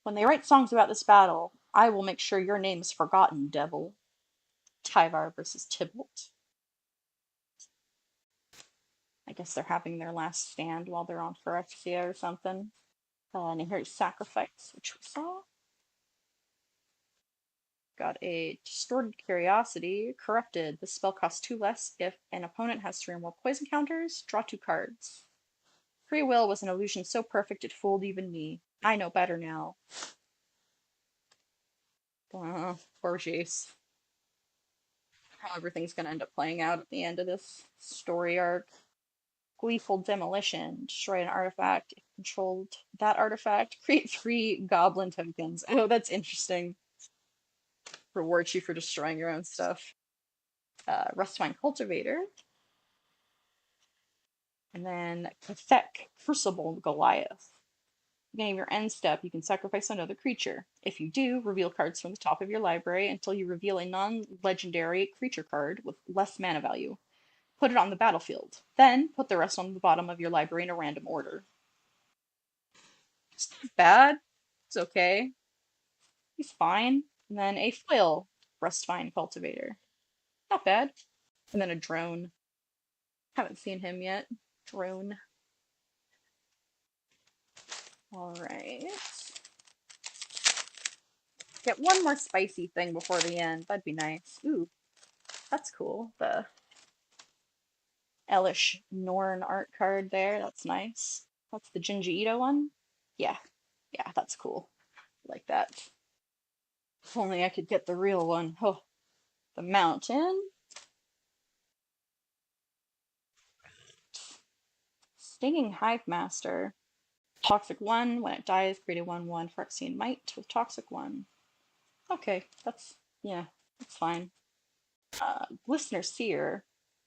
When they write songs about this battle, I will make sure your name is forgotten, devil. Tyvar versus Tybalt. I guess they're having their last stand while they're on Phyrexia or something. And here's Sacrifice, which we saw. Got a Distorted Curiosity, Corrupted. This spell costs 2 less if an opponent has 3 or more poison counters. Draw 2 cards. Free Will was an illusion so perfect it fooled even me. I know better now. Poor Jace. How everything's gonna end up playing out at the end of this story arc. Gleeful Demolition. Destroy an artifact. If controlled that artifact, create 3 goblin tokens. Oh, that's interesting. Rewards you for destroying your own stuff. Rustvine Cultivator, and then Pathetic Crucible Goliath. Beginning of your end step, you can sacrifice another creature. If you do, reveal cards from the top of your library until you reveal a non-legendary creature card with less mana value. Put it on the battlefield. Then put the rest on the bottom of your library in a random order. It's not bad. It's okay. He's fine. And then a foil Rustvine Cultivator. Not bad. And then a drone. Haven't seen him yet. Drone. Alright. Get one more spicy thing before the end. That'd be nice. Ooh, that's cool. The Elish Norn art card there. That's nice. That's the Jinji Ito one. Yeah. Yeah, that's cool. I like that. If only I could get the real one. Oh, the mountain. Stinging Hive Master. Toxic 1. When it dies, create a 1/1 Phyrexian Might with Toxic 1. Okay, yeah, that's fine. Glistener Seer.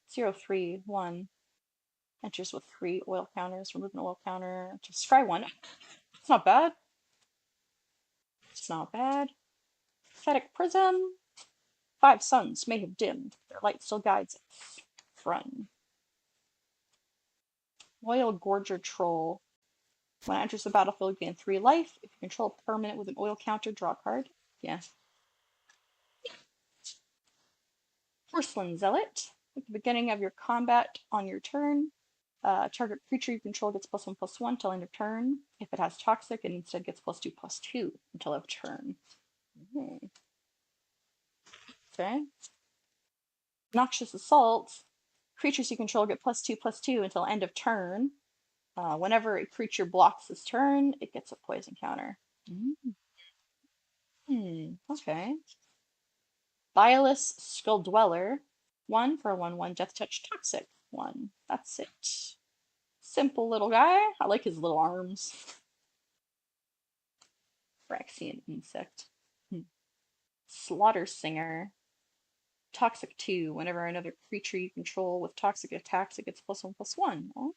0/3/1. Enters with 3 oil counters. Remove an oil counter. To scry 1. It's not bad. It's not bad. Pathetic Prism. 5 suns may have dimmed. Their light still guides us. Run. Oil Gorger Troll. When it enters the battlefield, gain 3 life. If you control a permanent with an oil counter, draw a card. Yeah. Porcelain Zealot. At the beginning of your combat on your turn, target creature you control gets +1/+1 till end of turn. If it has toxic, it instead gets +2/+2 until end of turn. Okay. Noxious Assault. Creatures you control get +2/+2 until end of turn. Whenever a creature blocks this turn, it gets a poison counter. Okay. Bilious Skull Dweller. 1 for a 1/1 Death Touch Toxic 1. That's it. Simple little guy. I like his little arms. Phyrexian Insect. Slaughter Singer. Toxic 2. Whenever another creature you control with toxic attacks, it gets +1/+1. Oh,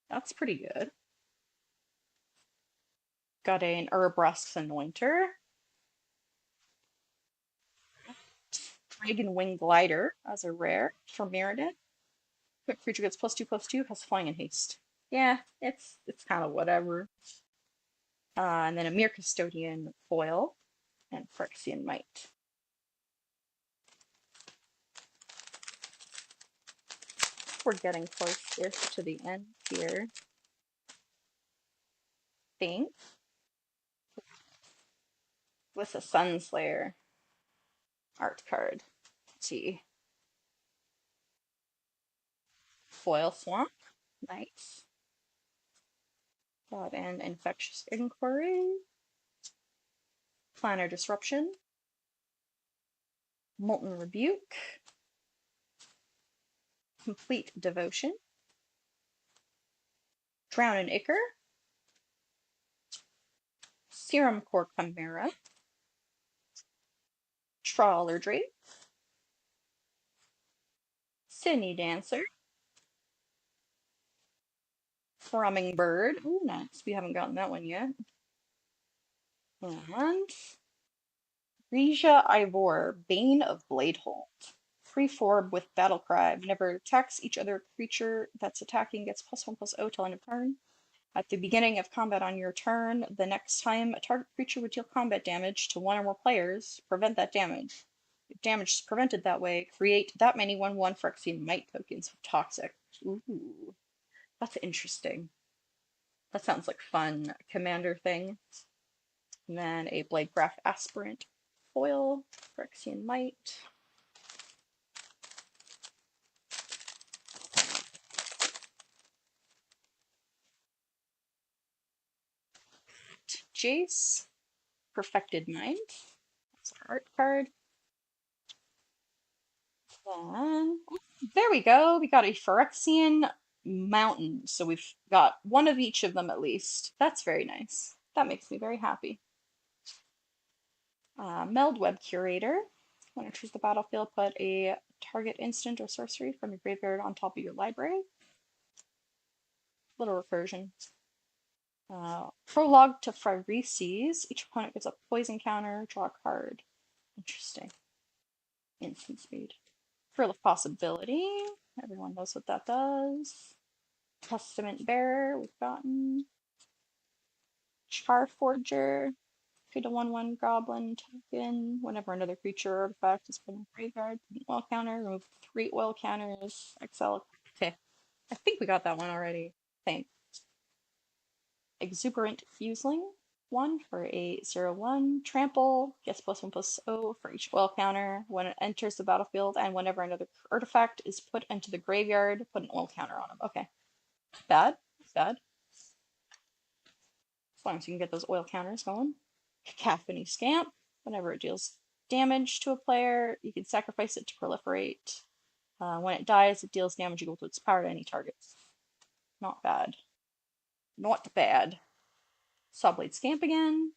that's pretty good. Got an Urabrusk's Anointer. Dragon Wing Glider as a rare for Mirrodin. Quick creature gets +2/+2, has flying and haste. Yeah, it's kind of whatever. And then a Mere Custodian foil and Phyrexian Might. We're getting close-ish to the end here. Think. With a Sunslayer art card. Let's see. Foil Swamp. Nice. Got an Infectious Inquiry. Planner Disruption. Molten Rebuke. Complete Devotion. Drown in Ichor. Serum Core Chimera. Trawler Drake. Sydney Dancer. Thrumming Bird. Ooh, nice. We haven't gotten that one yet. And Phyrexia AWBO, Bane of Bladehold. 3/4 with Battle Cry. Whenever it attacks, each other creature that's attacking gets +1/+0 till end of turn. At the beginning of combat on your turn, the next time a target creature would deal combat damage to one or more players, prevent that damage. If damage is prevented that way, create that many 1/1 Phyrexian Might tokens with Toxic. Ooh, that's interesting. That sounds like fun commander thing. And then a Bladegraph Aspirant foil, Phyrexian Might. Jace, Perfected Mind. That's our art card. Then, there we go. We got a Phyrexian Mountain. So we've got one of each of them at least. That's very nice. That makes me very happy. Meldweb Curator. When it enters the battlefield, put a target instant or sorcery from your graveyard on top of your library. Little recursion. Prologue to Phyrexia. Each opponent gets a poison counter, draw a card. Interesting. Instant speed. Thrill of Possibility. Everyone knows what that does. Testament Bearer, we've gotten. Charforger. Create a 1/1 goblin token. Whenever another creature or artifact is put in the graveyard, put an oil counter. Remove 3 oil counters. Exile. Okay. I think we got that one already. Thanks. Exuberant Fuseling. 1 for a 0/1. Trample. Gets +1/+0 for each oil counter when it enters the battlefield, and whenever another artifact is put into the graveyard, put an oil counter on them. Okay. Bad. Bad. As long as you can get those oil counters going. Cacophony Scamp. Whenever it deals damage to a player, you can sacrifice it to proliferate. When it dies, it deals damage equal to its power to any targets. Not bad. Not bad. Sawblade Scamp again.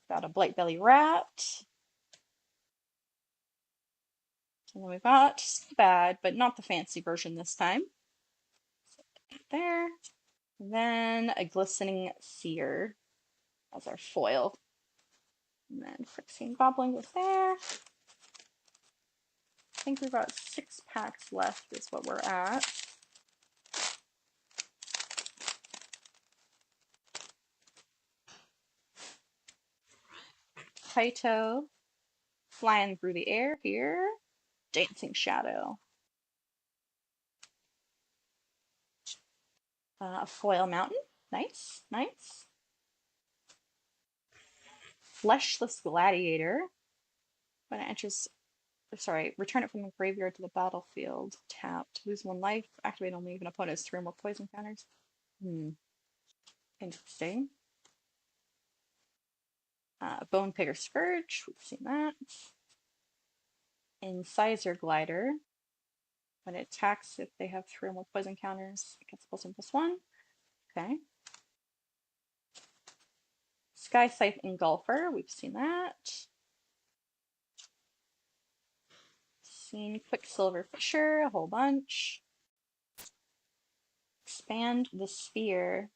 Got a Blightbelly Rat. And then we've got bad, but not the fancy version this time. There. And then a Glistening Seer as our foil. And then Phyrexian Goblin goes there. I think we've got 6 packs left is what we're at. Kaito flying through the air here. Dancing Shadow. A Foil Mountain. Nice, nice. Fleshless Gladiator. When it enters, sorry, return it from the graveyard to the battlefield. Tapped. Lose 1 life. Activate only if an opponent has 3 or more poison counters. Interesting. Bone Picker Scourge. We've seen that. Incisor Glider. When it attacks, if they have 3 or more poison counters, it gets +1/+1. Okay. Sky Scythe Engulfer. We've seen that. Seen Quicksilver Fisher, a whole bunch. Expand the Sphere.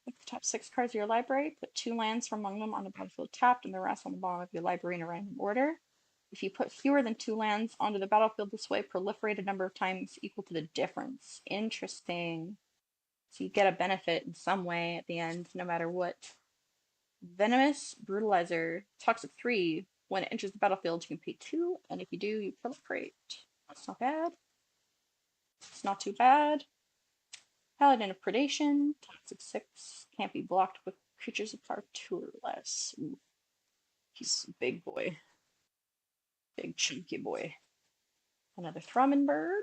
With the top 6 cards of your library, put 2 lands from among them on the battlefield tapped and the rest on the bottom of your library in a random order. If you put fewer than 2 lands onto the battlefield this way, proliferate a number of times equal to the difference. Interesting. So you get a benefit in some way at the end, no matter what. Venomous Brutalizer. Toxic 3. When it enters the battlefield, you can pay 2, and if you do, you proliferate. That's not bad. It's not too bad. Paladin of Predation. Toxic 6. Can't be blocked with creatures of power 2 or less. Ooh. He's a big boy. Big chunky boy. Another Thrumbird.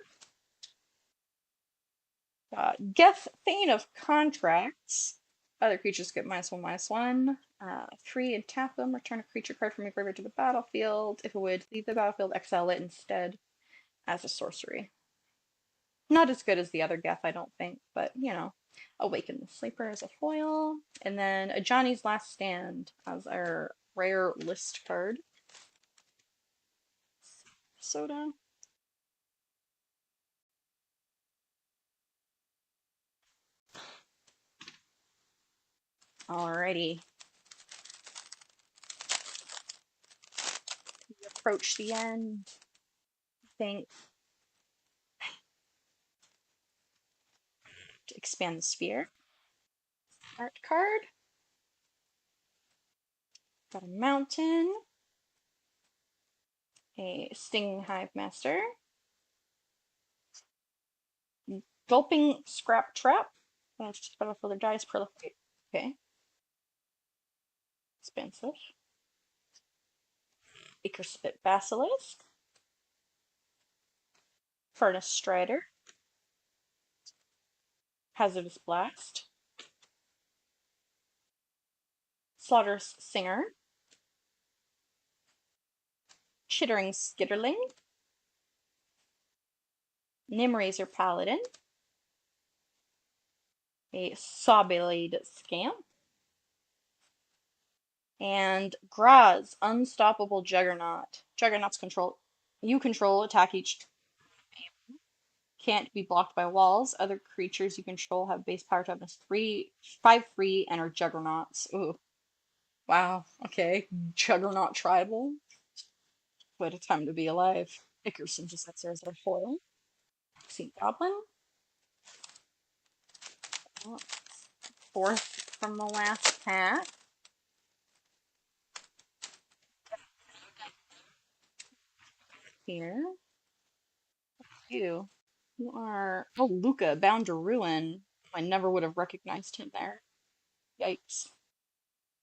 Geth, Thane of Contracts. Other creatures get -1/-1. 3 and tap them. Return a creature card from your graveyard to the battlefield. If it would leave the battlefield, exile it instead as a sorcery. Not as good as the other Geth, I don't think, but you know. Awaken the Sleeper as a foil. And then a Johnny's Last Stand as our rare list card. Soda. Alrighty. We approach the end. I think to expand the sphere. Art card. Got a mountain. A Stinging Hive Master. Gulping Scrap Trap. That's just battlefield or dies proliferate. Okay. Expensive. Acrespit Basilisk. Furnace Strider. Hazardous Blast. Slaughterous Singer. Chittering Skitterling. Nimrazor Paladin. A Sawblade Scamp. And Graz, Unstoppable Juggernaut. Juggernaut's control. You control, attack each. Can't be blocked by walls. Other creatures you control have base power toughness 5 free, and are juggernauts. Ooh, wow. Okay. Juggernaut tribal. What a time to be alive. Ickerson just sits there as our foil. Sea Goblin. Oh, fourth from the last pack. Here. You. You are. Oh, Luca, Bound to Ruin. I never would have recognized him there. Yikes.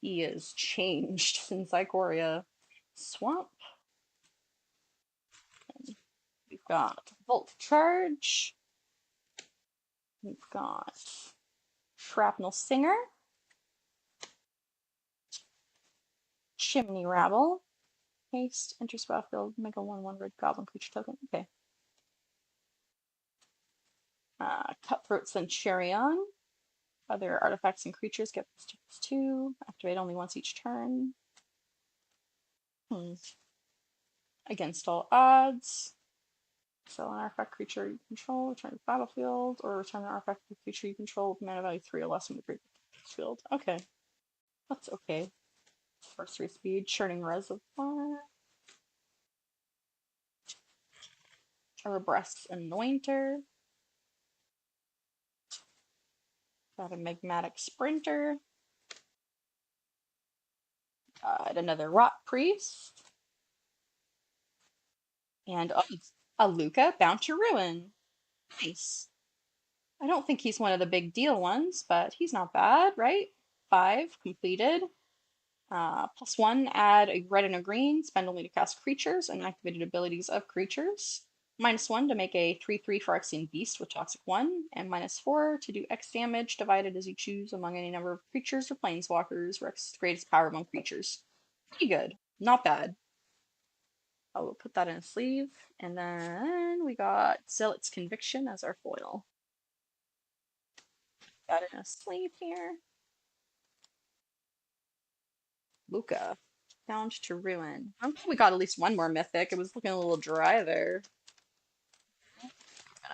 He is changed since Ikoria. Swamp. We've got Volt Charge. We've got Shrapnel Singer. Chimney Rabble. Haste. Enters battlefield. Make a 1/1 red goblin creature token. Okay. Cutthroat Centurion. Other artifacts and creatures get +2/+2. Activate only once each turn. Against all odds. Sell an artifact creature you control, return to the battlefield, or return an artifact creature you control with mana value 3 or less from the field. Okay. That's okay. Sorcery speed, Churning Reservoir. Arabreast's Anointer. Got a Magmatic Sprinter. Got another Rot Priest. And a Luca, Bound to Ruin. Nice. I don't think he's one of the big deal ones, but he's not bad, right? 5 completed. +1, add a red and a green, spend only to cast creatures and activated abilities of creatures. -1 to make a 3/3 Phyrexian Beast with Toxic 1, and -4 to do X damage divided as you choose among any number of creatures or planeswalkers, where X is the greatest power among creatures. Pretty good. Not bad. I will put that in a sleeve. And then we got Zealot's Conviction as our foil. Got it in a sleeve here. Luca. Bound to Ruin. I'm glad we got at least one more mythic. It was looking a little dry there.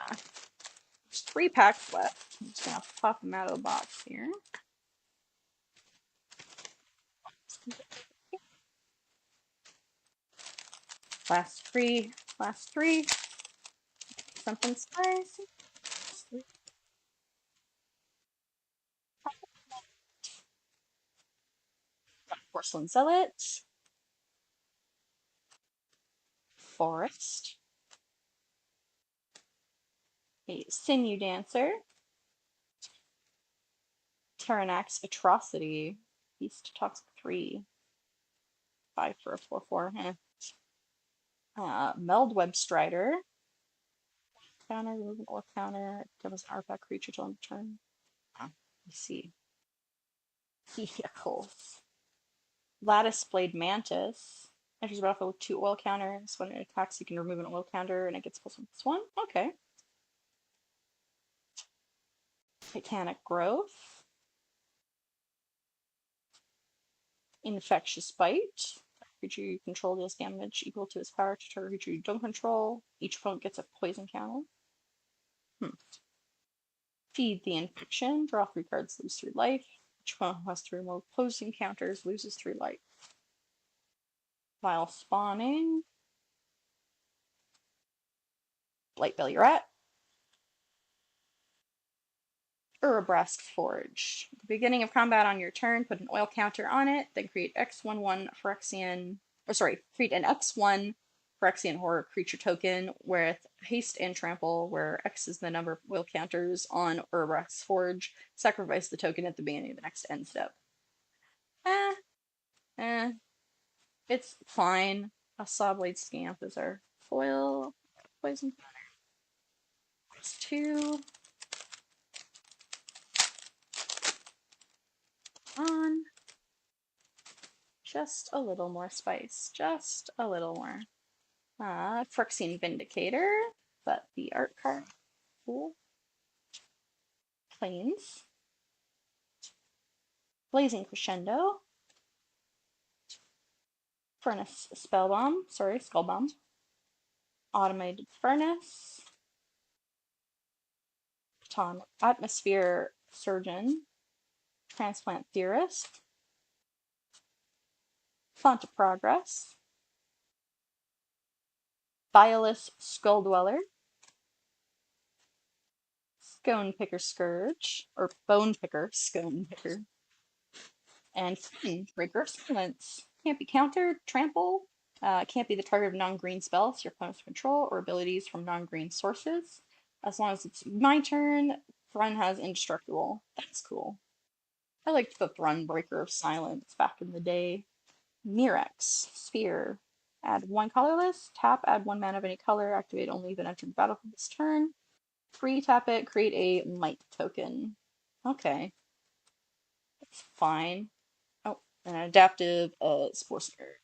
There's 3 packs left. I'm just gonna pop them out of the box here. Last 3. Last 3. Something spicy. Porcelain Zealot. Forest. A Sinew Dancer. Terranax Atrocity. Beast Toxic 3. 5 for a 4/4. Meldweb Strider. Counter, remove an or counter. Becomes an artifact creature till end of turn. Let's see. Vehicles. Lattice Blade Mantis. Enters battlefield with 2 oil counters. When it attacks, you can remove an oil counter and it gets +1/+1. Okay. Titanic Growth. Infectious Bite. Creature you control deals damage equal to its power to target creature you don't control. Each opponent gets a poison counter. Feed the Infection. Draw 3 cards, lose 3 life. Each opponent who has 3 or more poison counters loses 3 life. Vile Spawning. Blightbelly Rat. Arabreast's Forge. At the beginning of combat on your turn, put an oil counter on it, then create X11 Phyrexian, create an X1 Phyrexian horror creature token with haste and trample, where X is the number of oil counters on Arabreast's Forge. Sacrifice the token at the beginning of the next end step. It's fine. A Sawblade Scamp is our foil. Poison counter. +2. On. Just a little more spice. Just a little more. Phyrexian Vindicator. But the art card. Cool. Plains. Blazing Crescendo. Furnace Spellbomb, sorry, Skullbomb. Automated Furnace. Atmosphere Surgeon. Transplant Theorist. Font of Progress. Bilious Skull Dweller. Scone Picker Scourge, or Bone Picker, Scone Picker. And Breaker of Silence. Can't be countered, trample. Can't be the target of non-green spells your opponents control or abilities from non-green sources. As long as it's my turn, Thrun has indestructible. That's cool. I liked the Thrun Breaker of Silence back in the day. Mirex, Sphere. Add one colorless, tap, add one mana of any color, activate only when entering the battlefield this turn. Free tap it, create a might token. Okay. That's fine. Oh, an adaptive Spore Skirt.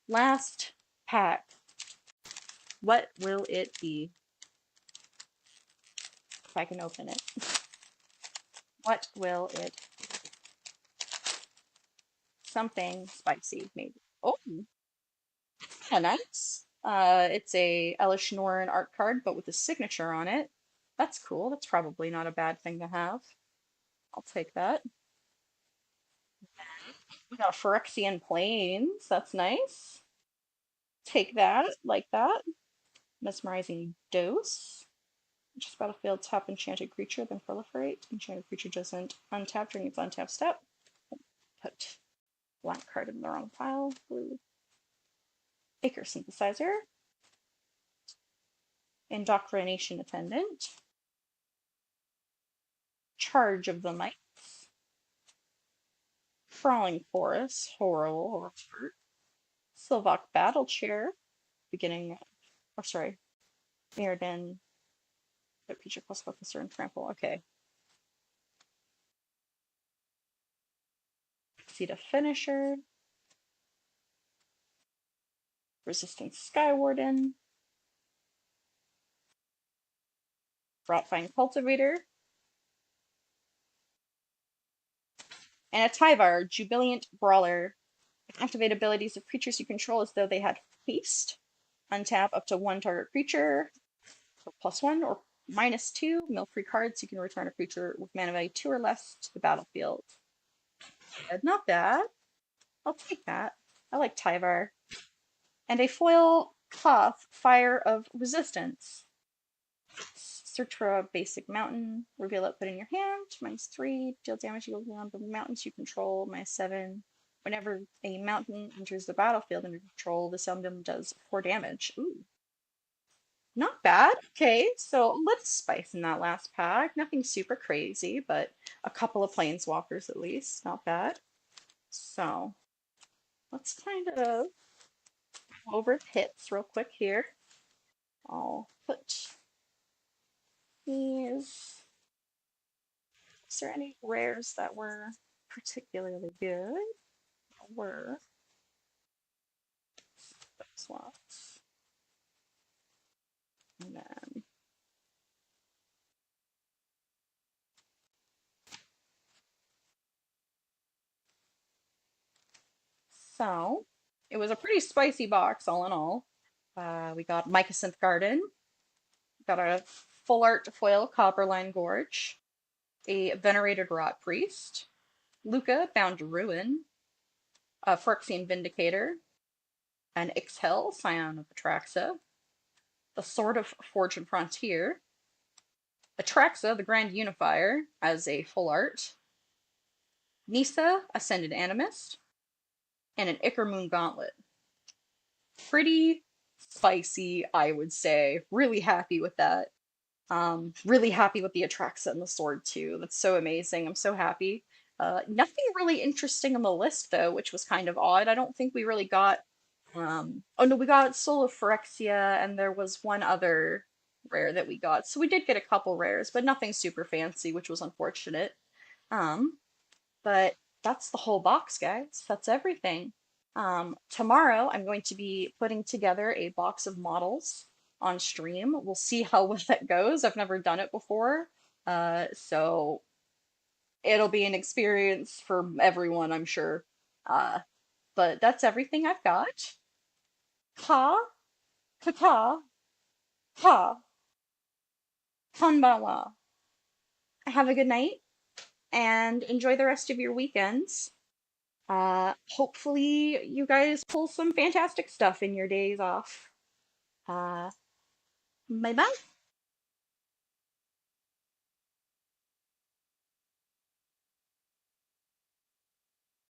Last pack. What will it be? If I can open it. What will it be? Something spicy, maybe. Oh, yeah, nice. It's a Elish Norn art card, but with a signature on it. That's cool. That's probably not a bad thing to have. I'll take that. We got Phyrexian Plains. That's nice. Take that, like that. Mesmerizing Dose. Just battlefield, tap enchanted creature, then proliferate. Enchanted creature doesn't untap during its untap step. Put black card in the wrong pile. Blue. Acre Synthesizer. Indoctrination Attendant. Charge of the Mites. Crawling Forest. Horrible. Sylvok Battle Chair. Beginning. Oh, sorry. Mirrodin. The creature plus focusor and trample. Okay. Exceed a Finisher. Resistant Skywarden. Rotfying Cultivator. And a Tyvar, Jubilant Brawler. Activate abilities of creatures you control as though they had haste. Untap up to one target creature for +1 or -2. Mill free cards. You can return a creature with mana value 2 or less to the battlefield. Not bad. I'll take that. I like Tyvar. And a foil Koth, Fire of Resistance. Search for a basic mountain. Reveal it, put in your hand. -3. Deal damage equal on the mountains you control. -7. Whenever a mountain enters the battlefield under control, this emblem does 4 damage. Ooh. Not bad. Okay, so let's spice in that last pack. Nothing super crazy, but a couple of planeswalkers at least. Not bad. So let's kind of go over the hits real quick here. I'll put these. Is there any rares that were particularly good? Were slots. And then so it was a pretty spicy box all in all. We got Mycosynth Garden, got a full art foil Copperline Gorge, a Venerated Rot Priest, Luca Bound to Ruin, a Phyrexian Vindicator, an Ixhel, Scion of Atraxa, the Sword of Fortune Frontier, Atraxa, the Grand Unifier, as a full art, Nissa, Ascended Animist, and an Ichor Moon Gauntlet. Pretty spicy, I would say. Really happy with that. Really happy with the Atraxa and the sword too. That's so amazing. I'm so happy. Nothing really interesting on the list though, which was kind of odd. I don't think we really got. Oh no, we got Soul of Phyrexia, and there was one other rare that we got. So we did get a couple rares, but nothing super fancy, which was unfortunate. But that's the whole box, guys. That's everything. Tomorrow, I'm going to be putting together a box of models on stream. We'll see how well that goes. I've never done it before. So it'll be an experience for everyone, I'm sure. Uh, but that's everything I've got. Ka, kaka, ka, konbanwa. Have a good night and enjoy the rest of your weekends. Hopefully you guys pull some fantastic stuff in your days off. Uh, bye bye.